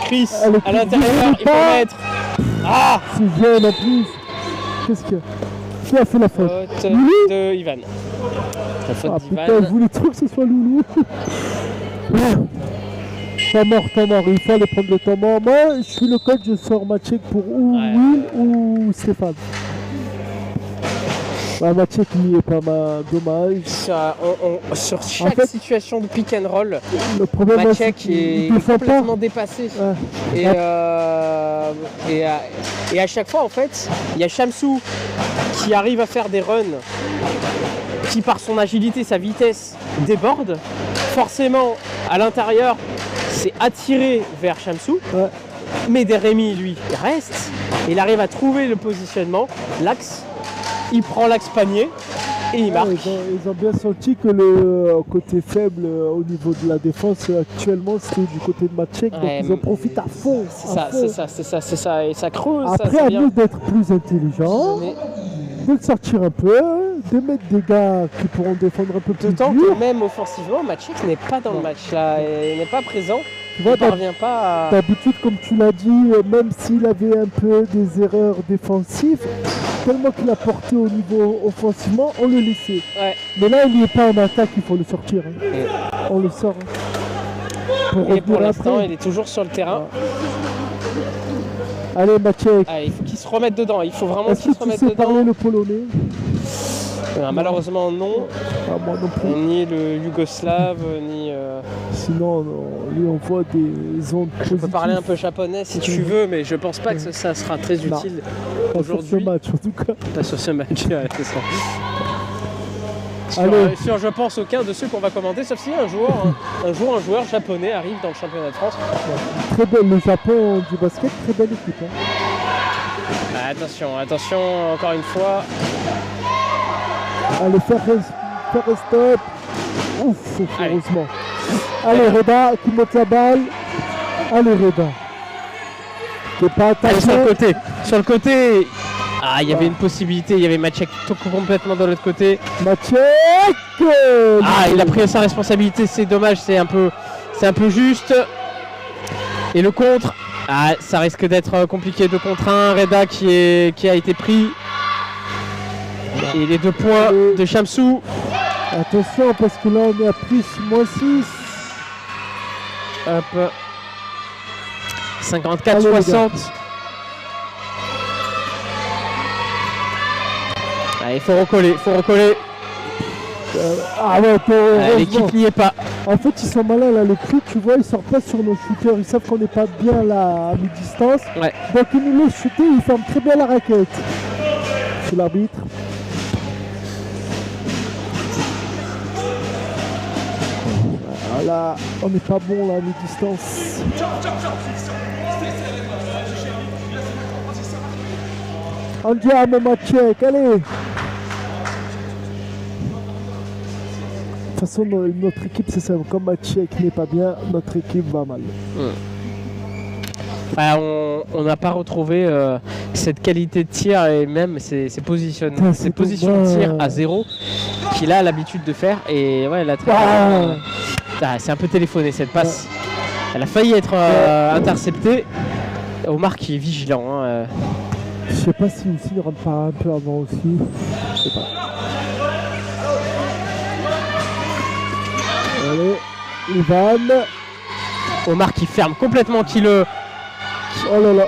B: Chris, à l'intérieur, il faut mettre. Ah,
C: c'est jeune en plus. Qu'est-ce qu'il y a? Qui a fait la faute?
B: De Ivan. La faute d'Ivan.
C: Putain, je voulais trop que ce soit Loulou. Temps mort. Il faut aller prendre le temps mort. Moi, je suis le coach, je sors Matchek pour Will ou Stéphane. Matchek n'y est pas mal, dommage.
B: Sur chaque situation de pick and roll,
C: le problème
B: Matchek est complètement dépassé. Ouais. Et à chaque fois, en fait, il y a Shamsou qui arrive à faire des runs qui, par son agilité, sa vitesse, déborde. Forcément, à l'intérieur, c'est attiré vers Shamsou. Ouais. Mais Rémi, lui, reste. Il arrive à trouver le positionnement, l'axe. Il prend l'axe panier et il marque.
C: Ils ont bien senti que le côté faible au niveau de la défense actuellement c'était du côté de Matchek, donc ils en profitent à fond.
B: C'est ça, et ça creuse.
C: Après, à nous d'être plus intelligents, de le sortir un peu, de mettre des gars qui pourront défendre un peu plus
B: dur. D'autant
C: que
B: même offensivement, Matchek n'est pas dans le match là, il n'est pas présent. Tu vois,
C: d'habitude, comme tu l'as dit, même s'il avait un peu des erreurs défensives, tellement qu'il a porté au niveau offensivement, on le laissait. Ouais. Mais là, il n'y est pas en attaque, il faut le sortir. Hein. On le sort. Hein.
B: Et pour l'instant, il est toujours sur le terrain.
C: Allez, Matchek.
B: Il faut qu'il se remette dedans. Il faut vraiment qu'il se remette dedans.
C: Est-ce que tu sais parler le polonais?
B: Malheureusement non,
C: Ah, moi non plus.
B: ni le Yougoslave, ni...
C: Sinon, lui, on voit des ondes
B: Je peux
C: positives.
B: parler un peu japonais si tu veux, mais je pense pas que ça sera très
C: Non.
B: utile
C: Pas sur ce
B: aujourd'hui.
C: match, en tout cas.
B: Pas sur ce match, ouais, c'est ça.
C: Allez.
B: Sur, je pense, aucun de ceux qu'on va commenter, sauf si un joueur japonais arrive dans le championnat de France.
C: Très belle, le Japon du basket, très belle équipe. Hein.
B: Attention, encore une fois.
C: Allez, faire un stop. Ouf,
B: Allez.
C: heureusement. Allez, Reda qui monte la balle. Allez, Reda. Qui n'est pas
B: Allez,
C: attaqué.
B: sur le côté. Ah, il y avait une possibilité, il y avait Maciek complètement de l'autre côté.
C: Maciek.
B: Ah, il a pris sa responsabilité, c'est dommage, c'est un peu juste. Et le contre, ah, ça risque d'être compliqué, 2 contre 1. Reda qui a été pris. Et les 2 points de Shamsou.
C: Attention, parce que là, on est à plus, -6.
B: Hop. 54-60. Il faut recoller.
C: Ah ouais,
B: L'équipe n'y est pas.
C: En fait, ils sont malins là. Le prix, tu vois, ils sortent pas sur nos shooters. Ils savent qu'on n'est pas bien là à mi-distance.
B: Ouais.
C: Donc ils nous laissent shooter. Ils ferment très bien la raquette. C'est l'arbitre. Voilà, on n'est pas bon là à mi-distance. Andiamo Maciek, allez. De toute façon, notre équipe, c'est ça. Comme Maciek n'est pas bien, notre équipe va mal.
B: On n'a pas retrouvé cette qualité de tir et même ses positions de tir à 0 qu'il a l'habitude de faire. Et ouais, c'est un peu téléphoné cette passe. Elle a failli être interceptée. Omar qui est vigilant. Hein.
C: Je sais pas si aussi il rentre pas un peu avant aussi. Je sais pas. Allez, Ivan.
B: Omar qui ferme complètement,
C: Oh là là,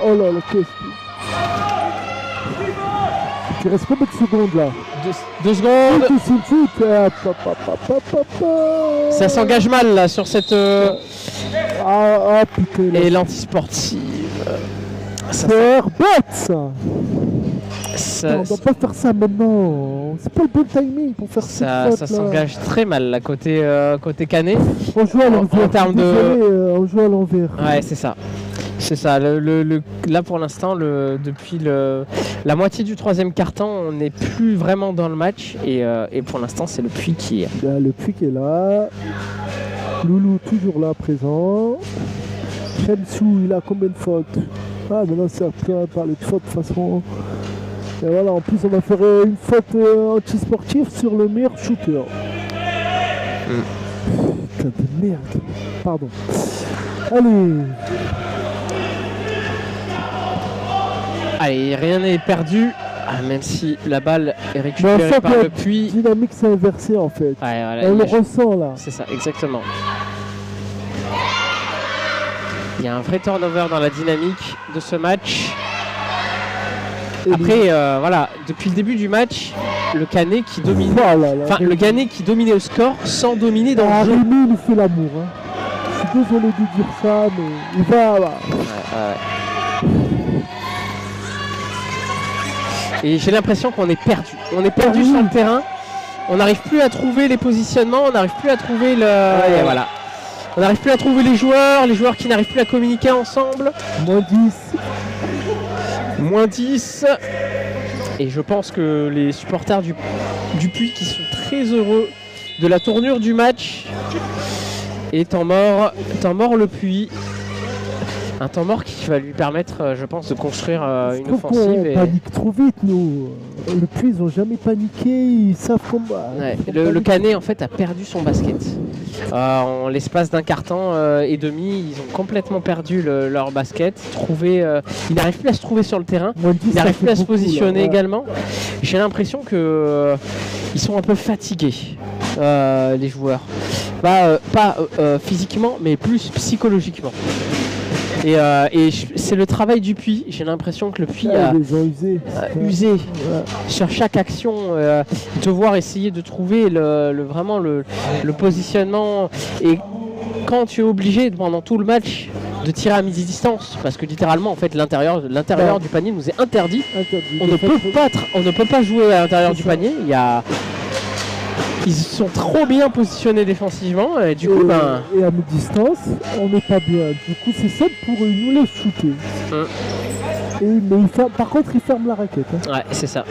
C: qu'est-ce que... Il reste combien de secondes là?
B: 2 secondes.
C: Shoot.
B: Ça s'engage mal là sur cette...
C: Ah putain.
B: Et l'antisportive.
C: C'est bête ça.
B: Ça,
C: on doit pas faire ça maintenant. C'est pas le bon timing pour faire
B: ça s'engage très mal là côté Canet.
C: On joue à l'envers.
B: En termes de...
C: on joue à l'envers.
B: Ouais, c'est ça. C'est ça. Là pour l'instant, depuis la moitié du 3e quart-temps, on n'est plus vraiment dans le match et pour l'instant, c'est le Puy qui est.
C: Le Puy qui est là. Loulou toujours là présent. Shamsou, il a combien de fautes? Ah, maintenant c'est à parler de fautes de toute façon. Et voilà, en plus on va faire une faute anti-sportive sur le meilleur shooter. Putain de merde. Pardon.
B: Allez, rien n'est perdu. Même si la balle est récupérée par le Puy.
C: La dynamique s'est inversée en fait.
B: Ouais, voilà,
C: on le ressent là.
B: C'est ça, exactement. Il y a un vrai turnover dans la dynamique de ce match. Après, voilà, depuis le début du match, le Canet qui domine. Le Canet qui dominait au score sans dominer dans le jeu.
C: Rémi, il fait l'amour. Hein. Je suis désolé de dire ça, mais il va.
B: Et j'ai l'impression qu'on est perdu. On est perdu sur le terrain. On n'arrive plus à trouver les positionnements. On n'arrive plus à trouver le. Et voilà. On n'arrive plus à trouver les joueurs qui n'arrivent plus à communiquer ensemble. Moins 10. Et je pense que les supporters du Puy qui sont très heureux de la tournure du match. Et temps mort le Puy. Un temps mort qui va lui permettre, je pense, de construire une offensive.
C: On panique trop vite, nous. Le Puy, ils n'ont jamais paniqué, ils savent comment.
B: Ouais, le Canet, en fait, a perdu son basket. En l'espace d'un quart-temps et demi, ils ont complètement perdu leur basket. Ils n'arrivent plus à se trouver sur le terrain. Ils n'arrivent plus à se positionner également. J'ai l'impression qu'ils sont un peu fatigués, les joueurs. Pas physiquement, mais plus psychologiquement. C'est le travail du Puy. J'ai l'impression que le Puy
C: Ah,
B: a
C: ils les ont usés.
B: usé
C: Ouais.
B: sur chaque action, devoir essayer de trouver vraiment le positionnement. Et quand tu es obligé pendant tout le match de tirer à midi-distance, parce que littéralement en fait l'intérieur du panier nous est interdit.
C: Interdit.
B: On ne peut pas jouer à l'intérieur du
C: C'est ça.
B: panier. Ils sont trop bien positionnés défensivement et du coup
C: Et à mi-distance, on n'est pas bien. Du coup, c'est simple pour eux, ils nous laissent shooter. Mais par contre, ils ferment la raquette. Hein.
B: ouais, c'est ça.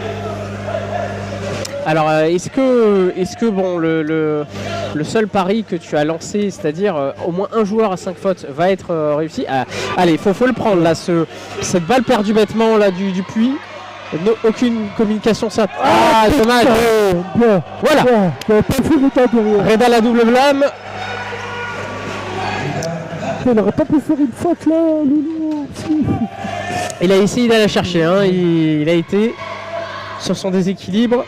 B: Alors est-ce que bon le seul pari que tu as lancé, c'est-à-dire au moins un joueur à 5 fautes va être réussi. Allez, faut le prendre là, cette balle perdue bêtement là du Puy. Aucune communication simple. Ah, dommage.
C: Bien.
B: Voilà.
C: Bien. T'avais pas fait le temps derrière.
B: Reda la double blâme.
C: Il aurait pas pu faire une faute là, Loulou.
B: Il a essayé d'aller la chercher. Hein. Il a été sur son déséquilibre.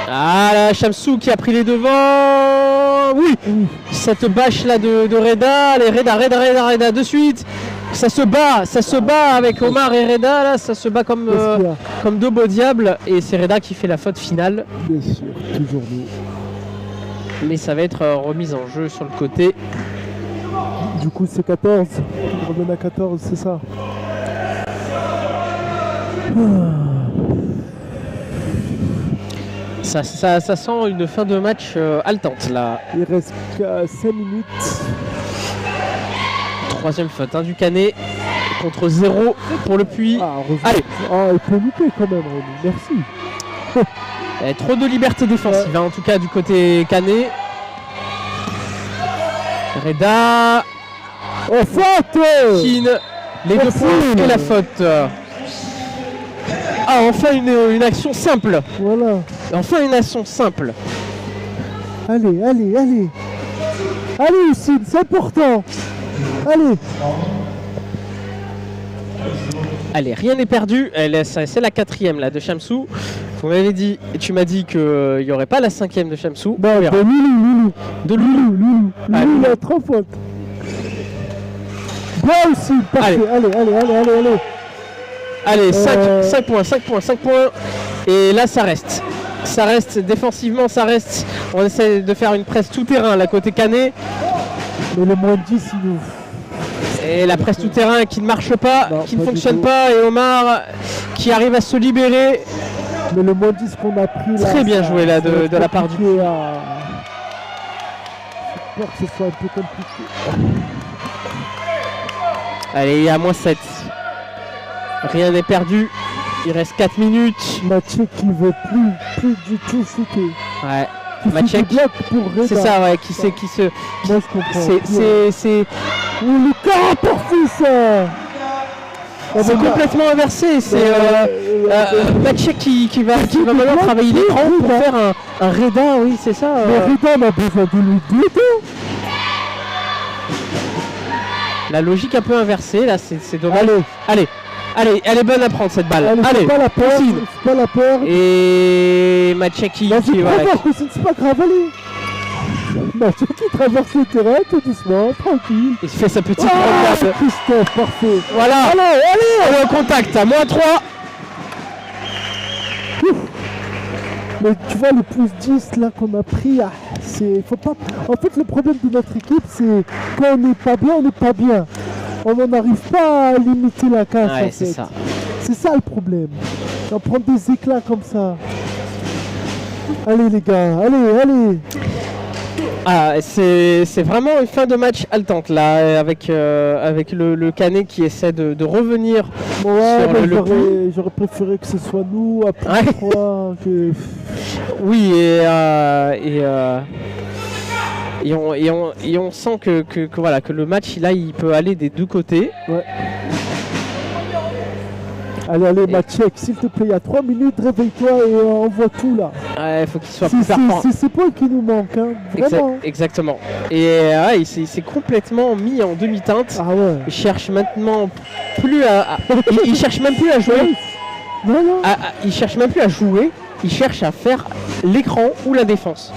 B: Ah là, Shamsou qui a pris les devants. Oui. Cette bâche là de Reda. Allez, Reda de suite. Ça se bat avec Omar et Reda, là, ça se bat comme deux beaux diables, et c'est Reda qui fait la faute finale.
C: Bien sûr, toujours nous.
B: Mais ça va être remise en jeu sur le côté.
C: Du coup, c'est 14. On redonne à 14, c'est ça.
B: Ça sent une fin de match haletante là.
C: Il reste qu'à 5 minutes.
B: Troisième faute du Canet contre 0 pour le Puy.
C: Ah,
B: allez.
C: Ah, il peut louper quand même, Rémi. Merci.
B: Trop de liberté défensive en tout cas du côté Canet. Reda.
C: Oh, faute.
B: Kine. Les deux points et la faute. Ah, enfin une action simple.
C: Voilà.
B: Enfin une action simple.
C: Allez. Allez, Houssine, c'est important.
B: Allez, rien n'est perdu. C'est la 4e là de Shamsou. Tu m'as dit qu'il n'y aurait pas la 5e de Shamsou.
C: Bah, de Loulou. Loulou, il a 3 fautes. Bien aussi, parfait. Allez.
B: Allez, 5 points. Et là, ça reste. Ça reste, défensivement, ça reste. On essaie de faire une presse tout-terrain, là, côté Canet.
C: Mais le moins de 10, il nous...
B: Et la presse tout-terrain qui ne marche pas, qui ne fonctionne pas. Et Omar qui arrive à se libérer.
C: Mais le moins de 10 qu'on a pris là...
B: Très bien joué, là, de la part du...
C: J'ai peur que ce soit un peu compliqué.
B: Allez, il y a moins 7. Rien n'est perdu. Il reste 4 minutes.
C: Maciek qui veut plus du tout shooter.
B: Ouais.
C: Maciek
B: c'est ça, ouais, qui se.
C: Moi je comprends.
B: C'est.
C: Oh, le caractère fils.
B: C'est complètement inversé. C'est Maciek qui va maintenant travailler l'écran pour faire un Reda, oui, c'est ça.
C: Mais Reda, on a besoin de lui d'aider.
B: La logique un peu inversée, là, c'est dommage. Allez, elle est bonne à prendre cette balle. Allez,
C: c'est pas la peur.
B: Et Maciek qui
C: c'est pas grave, allez. Maciek qui traverse le terrain tout doucement, tranquille.
B: Il fait sa petite regarde.
C: Christophe, parfait.
B: Voilà. Allez, on est en contact à moins 3.
C: Mais tu vois, le plus 10 là qu'on a pris, faut pas... En fait, le problème de notre équipe, c'est quand on n'est pas bien, on n'en arrive pas à limiter la casse.
B: Ouais,
C: en
B: c'est
C: fait.
B: ça.
C: C'est ça le problème. On prend des éclats comme ça. Allez les gars, allez.
B: Ah, c'est vraiment une fin de match haletante là, avec le Canet qui essaie de revenir sur le coup.
C: J'aurais préféré que ce soit nous à plus 3.
B: Oui, et on sent que voilà, que le match là il peut aller des deux côtés.
C: Ouais. Allez, Maciek, s'il te plaît, il y a 3 minutes, réveille-toi et envoie tout là.
B: Ouais, il faut qu'il soit plus performant.
C: C'est ces points qui nous manquent, hein, vraiment.
B: Exactement. Et il s'est complètement mis en demi-teinte.
C: Ah ouais.
B: Il cherche maintenant plus il cherche même plus à jouer.
C: Non.
B: Il cherche même plus à jouer. Il cherche à faire l'écran ou la défense.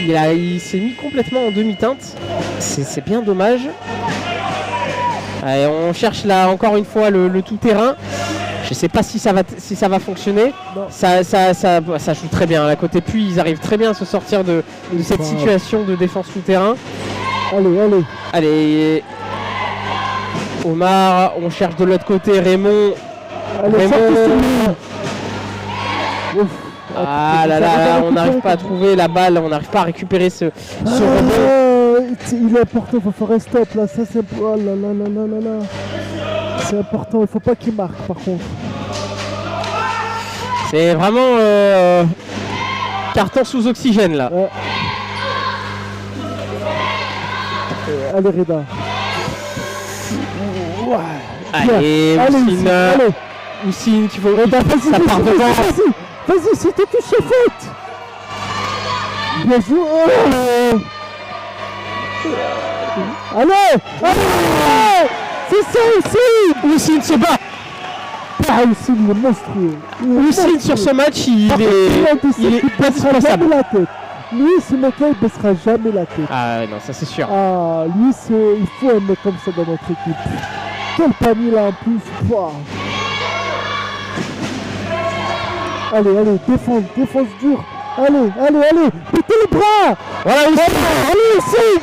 B: il s'est mis complètement en demi-teinte. C'est bien dommage. Allez, on cherche là encore une fois le tout-terrain. Je sais pas si ça va fonctionner. Ça joue très bien. À côté Puy, ils arrivent très bien à se sortir de cette situation de défense tout-terrain.
C: Allez.
B: Allez. Omar, on cherche de l'autre côté Raymond.
C: Allez,
B: Raymond. Ah là là, on n'arrive pas à trouver la balle, on n'arrive pas à récupérer ce rebond.
C: Il est important, il faut faire un stop là. Ça c'est. Oh là là là là là là. C'est important, il faut pas qu'il marque par contre.
B: C'est vraiment carton sous oxygène là.
C: Allez Reda.
B: Allez, Houssine, tu veux.
C: Reda, vas-y,
B: ça part devant.
C: Vas-y, si tu touches la faute. Bien joué. Allez. C'est ça aussi.
B: Houssine se bat.
C: Houssine, il est monstrueux.
B: Houssine sur ce match, il est indispensable.
C: La tête. Lui, ce mec-là, il baissera jamais la tête.
B: Ah non, ça c'est sûr.
C: Ah, lui, il faut un mec comme ça dans notre équipe. Quel panier là en plus. Wow. Allez, défense dure. Allez, pétez les bras.
B: Voilà, Houssine.
C: Allez, Houssine.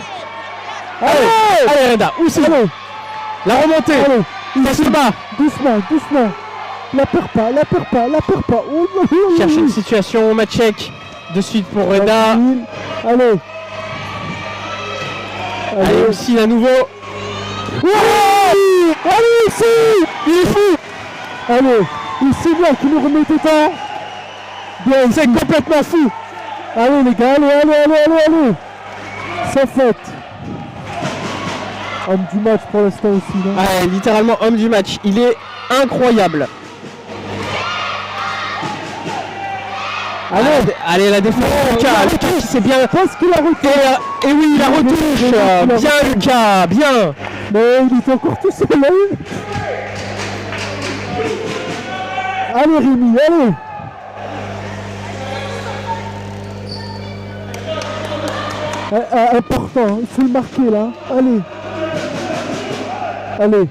B: Allez, Reda, Houssine. La remontée.
C: Allez,
B: il se bat.
C: Doucement. La perds pas. Oh,
B: Cherche une situation au match check. De suite pour Reda.
C: Allez,
B: Houssine à nouveau.
C: Allez, Houssine. Il est fou. Allez, Houssine là qui nous remet dedans. Bien,
B: c'est complètement fou.
C: Allez les gars, allez. C'est fait. Homme du match pour l'instant aussi. Non
B: littéralement homme du match. Il incroyable. Allez, la défense de Lucas. Lucas qui s'est bien.
C: Parce qu'il a retouché.
B: Et oui, la retouche. Bien Lucas, bien.
C: Mais il est encore tout seul. Allez Rémi, allez. Important, il faut le marquer là. Allez.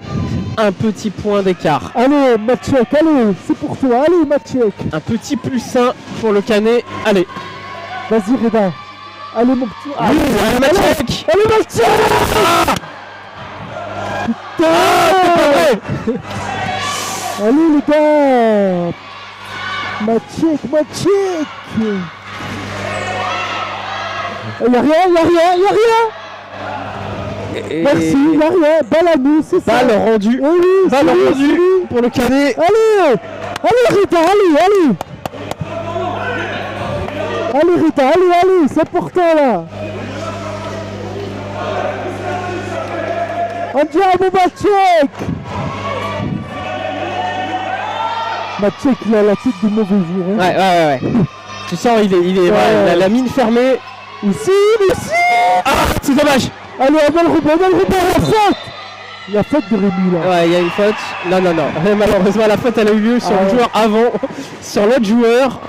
B: Un petit point d'écart.
C: Allez, Maciek, allez, c'est pour toi. Allez, Maciek.
B: Un petit +1 pour le Canet. Allez.
C: Vas-y, Reda. Allez, mon petit.
B: Allez, Maciek.
C: Allez, Maciek. Putain. Allez, les gars. Maciek. Y'a rien. Merci, y'a rien. Balle à nous, c'est ça.
B: Balle rendue. Balle rendue pour le Canet.
C: Allez, Rita, allez. Allez, Rita, allez. C'est important là. Andiamo, Maciek. Maciek, il a la tête de mauvais jour. Hein.
B: Ouais. Tu sens, il est la mine fermée.
C: Aussi.
B: Ah, c'est dommage.
C: Allez, on va le rebond, la faute. Il y a faute de Rémi là.
B: Ouais, il y a une faute. Non. Malheureusement, la faute elle a eu lieu sur le joueur avant, sur l'autre joueur.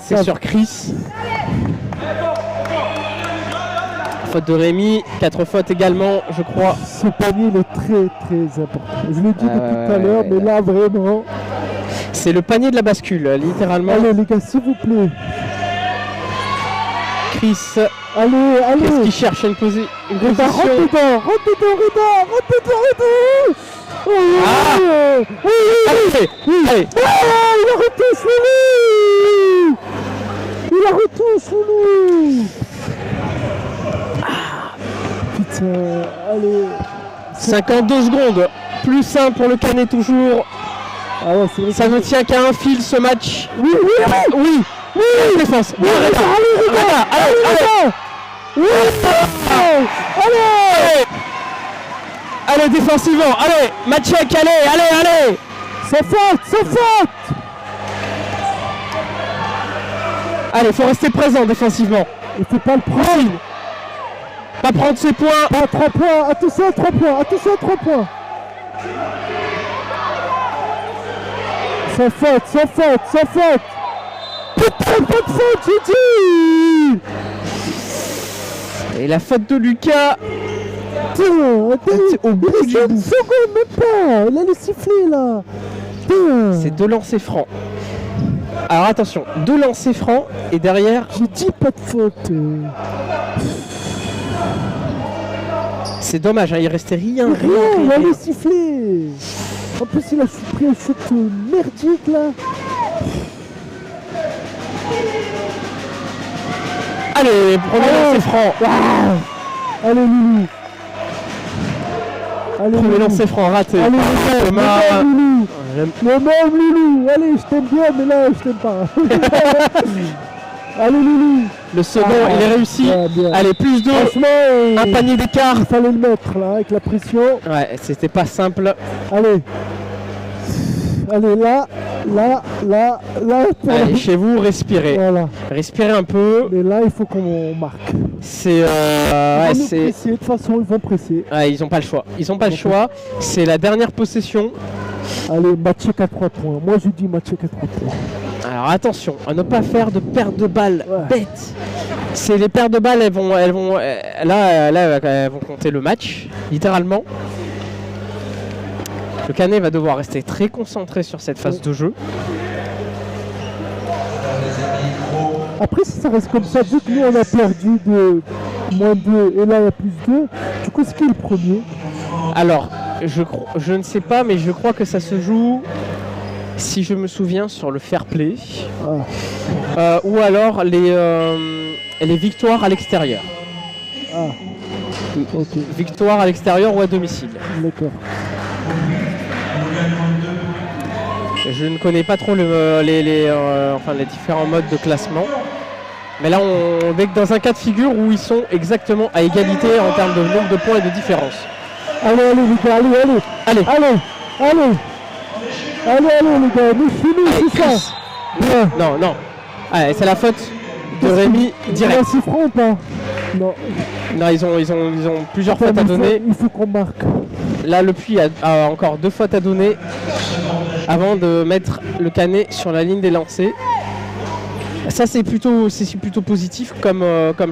B: C'est sur Chris. Faute de Rémi, 4 fautes également, je crois.
C: Ce panier il est très important. Je l'ai dit depuis tout à l'heure, mais là vraiment.
B: C'est le panier de la bascule, littéralement.
C: Allez les gars, s'il vous plaît.
B: Chris.
C: Allez.
B: Qu'est-ce qu'il cherche une position?
C: Rentre dedans.
B: Allez.
C: Il a retouché Loulou. Putain, allez.
B: 52 secondes. +1 pour le Canet toujours.
C: Ah ouais, c'est vrai.
B: Ça ne tient qu'à un fil ce match.
C: Oui.
B: Défense. Allez, défensivement. Allez, Maciek, allez.
C: C'est faute.
B: Allez, faut rester présent défensivement.
C: Il faut pas le prendre.
B: Pas prendre ses points.
C: Pas 3 points. Attention à 3 points. C'est faute. Putain, pas de faute, j'ai dit. allez.
B: Et la faute de Lucas.
C: Putain, attends,
B: Au bout du bout.
C: seconde, même pas. Il a le sifflet là. Putain.
B: C'est 2 lancers francs. Alors attention, 2 lancers francs et derrière,
C: J'ai dit pas de faute.
B: c'est dommage, hein, il restait rien.
C: Rien, il a le sifflet. En plus, il a pris un shot merdique là.
B: Allez, premier lancer franc.
C: Allez, Loulou. Allez,
B: Premier
C: Loulou.
B: lancer franc raté.
C: Allez, le
B: Thomas.
C: même Loulou.
B: J'aime-
C: Le même Loulou. Allez, je t'aime bien, mais là, je t'aime pas. Allez, Loulou.
B: Le second,
C: Ah,
B: il est réussi.
C: bien, bien.
B: Allez, plus 2.
C: Franchement,
B: Un panier d'écart.
C: il fallait le mettre là, avec la pression.
B: Ouais, c'était pas simple.
C: Allez. Allez, là.
B: Allez, chez vous, respirez.
C: Voilà.
B: Respirez un peu.
C: Mais là, il faut qu'on marque.
B: C'est.
C: Ils
B: Ouais,
C: vont nous
B: c'est.
C: presser, de toute façon, ils vont presser.
B: Ouais, ils ont pas le choix. Ils ont pas le choix. C'est la dernière possession.
C: Allez, match à 3 points. Moi, je dis match à 3 points.
B: Alors attention, à ne pas faire de perte de balles
C: Ouais.
B: bête. C'est les pertes de balles, elles vont elles vont compter le match, littéralement. Le Canet va devoir rester très concentré sur cette phase de jeu.
C: Après, si ça reste comme ça, vu que nous, on a perdu de -2 et là, il y a +2, du coup, c'est qui le premier?
B: Alors, je ne sais pas, mais je crois que ça se joue, si je me souviens, sur le fair play.
C: Ah,
B: Ou alors les victoires à l'extérieur.
C: ah. Ok,
B: Victoire à l'extérieur ou à domicile.
C: d'accord.
B: Je ne connais pas trop les différents modes de classement. Mais là, on est dans un cas de figure où ils sont exactement à égalité en termes de nombre de points et de différence.
C: Allez, les gars, allez. Allez, les gars, nous finis, c'est ça. Bien.
B: Non. Allez, c'est la faute de Rémi
C: Il y a
B: direct.
C: 6 francs ou pas? Non.
B: Non, ils ont plusieurs fautes à
C: Attends,
B: donner.
C: il faut qu'on marque.
B: Là, le Puy a encore 2 fautes à donner avant de mettre le Canet sur la ligne des lancers. Ça, c'est plutôt positif comme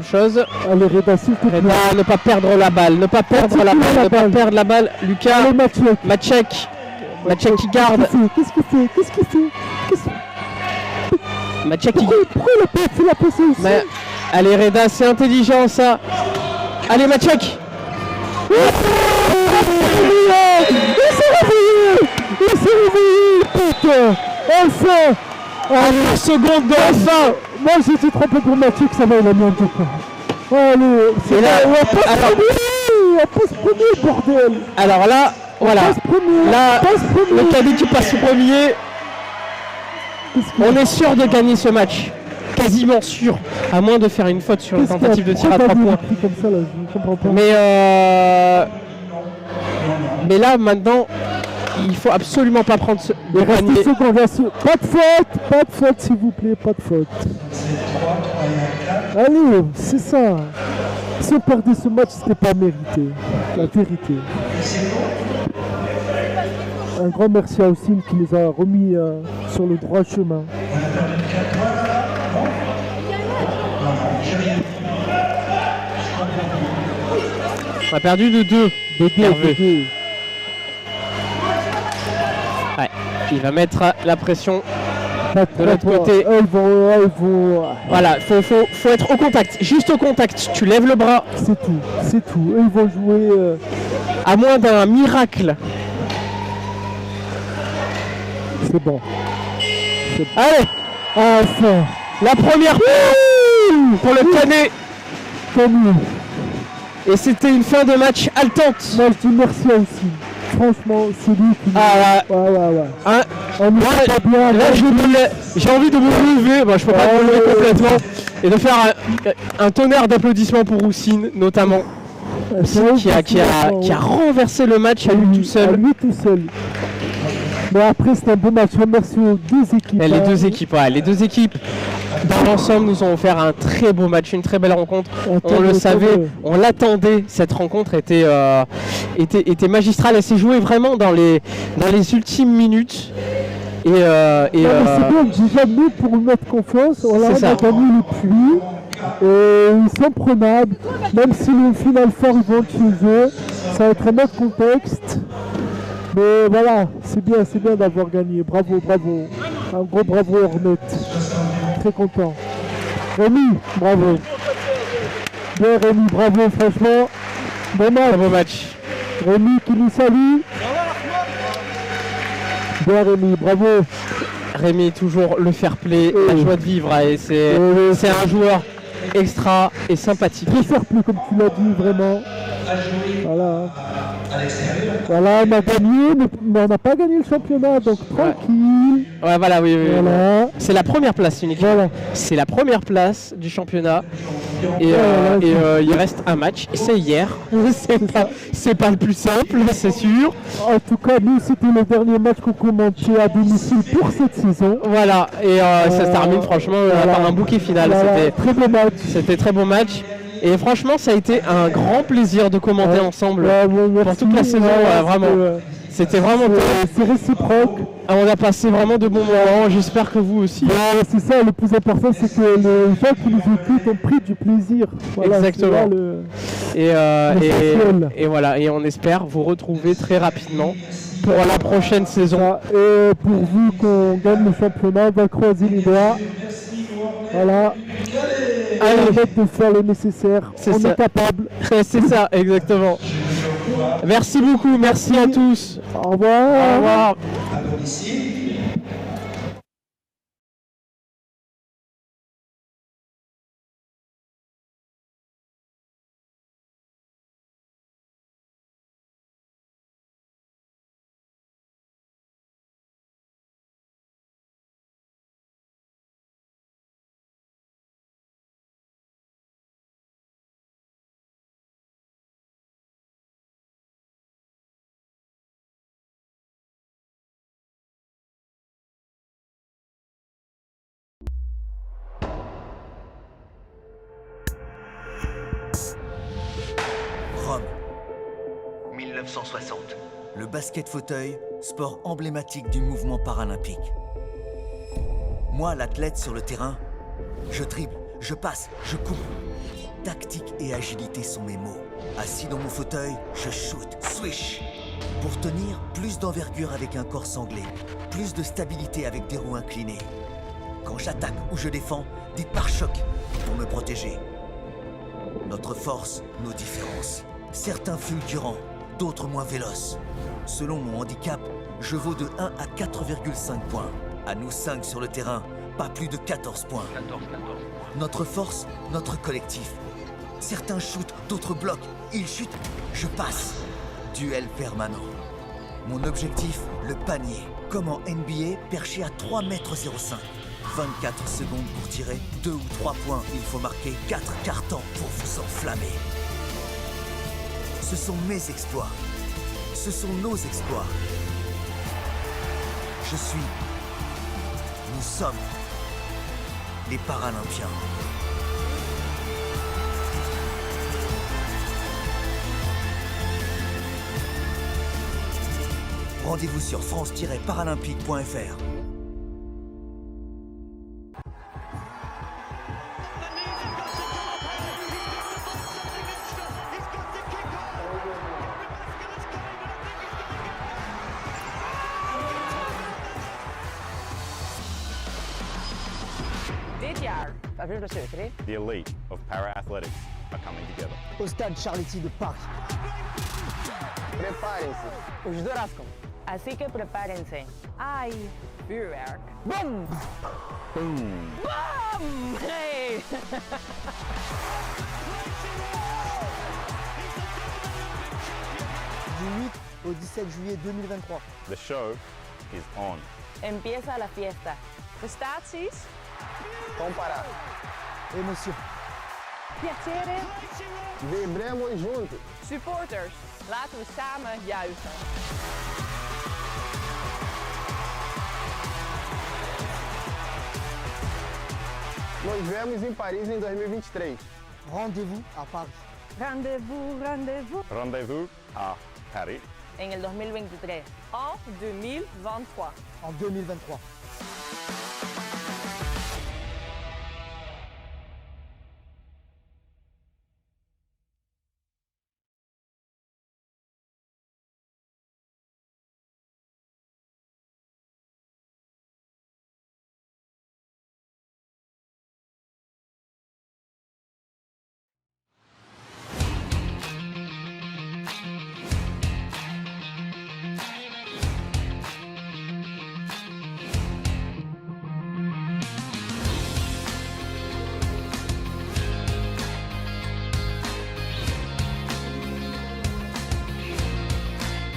B: chose.
C: Allez, Reda, s'il te plaît.
B: Reda, ne pas perdre la balle, ne pas perdre la balle, ne pas perdre la balle. Lucas,
C: Allez, Mathieu.
B: Matchek qui garde.
C: Qu'est-ce qu'il fait?
B: Matchek qui...
C: Pourquoi il a pas fait la passer aussi?
B: Mais- Allez Reda, c'est intelligent ça. Allez Matchek.
C: Il s'est réveillé, putain. Enfin.
B: Allez, la seconde de la fin.
C: Moi, j'étais trompé pour Mathieu que ça va, il a mis un coup. Allez,
B: Et là,
C: on passe
B: alors-
C: premier. On passe premier, bordel.
B: Alors là, voilà.
C: Passe premier.
B: Là,
C: passe premier.
B: le Canet qui passe premier. On est sûr de gagner ce match. Quasiment sûr. À moins de faire une faute sur une tentative de tir à 3 points.
C: Comme ça, là, je comprends pas.
B: Mais là, maintenant, il faut absolument pas prendre
C: Il
B: le
C: reste
B: panier.
C: 10 secondes, pas de faute s'il vous plaît, pas de faute. Allez, c'est ça. Si on perdait ce match, c'était pas mérité. La vérité. Un grand merci à Ossine qui nous a remis sur le droit chemin.
B: On a perdu de 2. Hervé. Ouais, il va mettre la pression. De l'autre côté.
C: Ils vont...
B: Voilà, faut être au contact. Juste au contact. Tu lèves le bras.
C: C'est tout. Eux, ils vont jouer...
B: À moins d'un miracle.
C: C'est bon.
B: Allez,
C: Enfin.
B: la première pour le Canet.
C: Camille.
B: Et c'était une fin de match haletante.
C: Moi, je dis merci à Ossine. Franchement, c'est lui qui...
B: Ah,
C: Ouais.
B: hein,
C: On nous
B: ouais,
C: fait pas bien.
B: là, j'ai envie de me lever. Bon, je peux pas me lever complètement. Et de faire un tonnerre d'applaudissements pour Roussine, notamment. Qui a renversé le match à lui tout seul.
C: À lui tout seul. Mais après, c'était un bon match. Merci aux deux équipes.
B: Et les deux équipes, dans l'ensemble, nous ont offert un très beau match, une très belle rencontre. On le savait, on l'attendait. Cette rencontre était magistrale. Elle s'est jouée vraiment dans les ultimes minutes.
C: C'est bien, déjà nous pour nous mettre confiance. Voilà,
B: C'est
C: on
B: ça.
C: a gagné le puits. Et ils sont prenables, même si le Final Four ils vont chez eux, ça va être un autre contexte. Mais voilà, c'est bien d'avoir gagné. Bravo, bravo. Un gros bravo Hornet. Très content. Rémi, bravo. Bien Rémi, bravo, franchement. Bon match.
B: Très beau match.
C: Rémi qui nous salue. Bien Rémi, bravo.
B: Rémi, toujours le fair play, la joie de vivre. Et c'est un joueur extra et sympathique.
C: Très fair play, comme tu l'as dit, vraiment. Voilà. Voilà, on a gagné, mais on n'a pas gagné le championnat, donc tranquille.
B: Ouais, voilà, oui.
C: Voilà.
B: C'est la première place uniquement.
C: Voilà.
B: C'est la première place du championnat. Et il reste un match, et c'est hier. C'est pas le plus simple, c'est sûr.
C: En tout cas, nous, c'était le dernier match qu'on commentait à domicile pour cette saison.
B: Voilà, et ça se termine franchement par un bouquet final.
C: Voilà, très beau match.
B: C'était très beau match. Et franchement, ça a été un grand plaisir de commenter ensemble pour toute la saison. Vraiment, c'était vraiment top.
C: C'est réciproque.
B: On a passé vraiment de bons moments. J'espère que vous aussi.
C: C'est ça, le plus important, c'est que les gens qui nous écoutent ont pris du plaisir. Voilà,
B: exactement.
C: Essentiel.
B: Et voilà, et on espère vous retrouver très rapidement pour la prochaine saison.
C: Et pourvu qu'on gagne le championnat, on va croiser les doigts. Voilà. Allez, de faire le nécessaire. On est capable.
B: C'est ça, exactement. Merci beaucoup, merci à tous.
C: Au revoir.
B: Au revoir.
A: À domicile.
D: Rome, 1960. Le basket fauteuil, sport emblématique du mouvement paralympique. Moi, l'athlète sur le terrain, je dribble, je passe, je coupe. Tactique et agilité sont mes mots. Assis dans mon fauteuil, je shoot, swish. Pour tenir, plus d'envergure avec un corps sanglé, plus de stabilité avec des roues inclinées. Quand j'attaque ou je défends, des pare-chocs pour me protéger. Notre force, nos différences. Certains fulgurants, d'autres moins véloces. Selon mon handicap, je vaux de 1 à 4,5 points. À nous 5 sur le terrain, pas plus de 14 points. Notre force, notre collectif. Certains shootent, d'autres bloquent. Ils chutent, je passe. Duel permanent. Mon objectif, le panier. Comme en NBA, perché à 3,05 m. 24 secondes pour tirer, 2 ou 3 points, il faut marquer 4 cartons pour vous enflammer. Ce sont mes exploits. Ce sont nos exploits. Je suis... Nous sommes... les Paralympiens. Rendez-vous sur france-paralympique.fr.
E: Dit jaar, waar we zeker.
F: The elite of para-athletics are coming together.
H: Au stade Charletti de Paris.
G: Preparem-se.
E: Os dourascom. Así que prepárense. Ay, vuurwerk. Boom!
F: Boom.
E: Boom! Hey!
H: Du 8 au 17 juillet 2023.
F: The show is on.
E: Empieza la fiesta. Prestaties?
G: Comparar.
H: Émotion.
E: Piacere?
G: Vibremos juntos.
E: Supporters, laten we samen juichen.
G: Nos vemos em Paris em 2023.
H: Rendez-vous à Paris.
E: Rendez-vous, rendez-vous.
F: Rendezvous à Paris.
E: En el 2023. En 2023.
H: En 2023.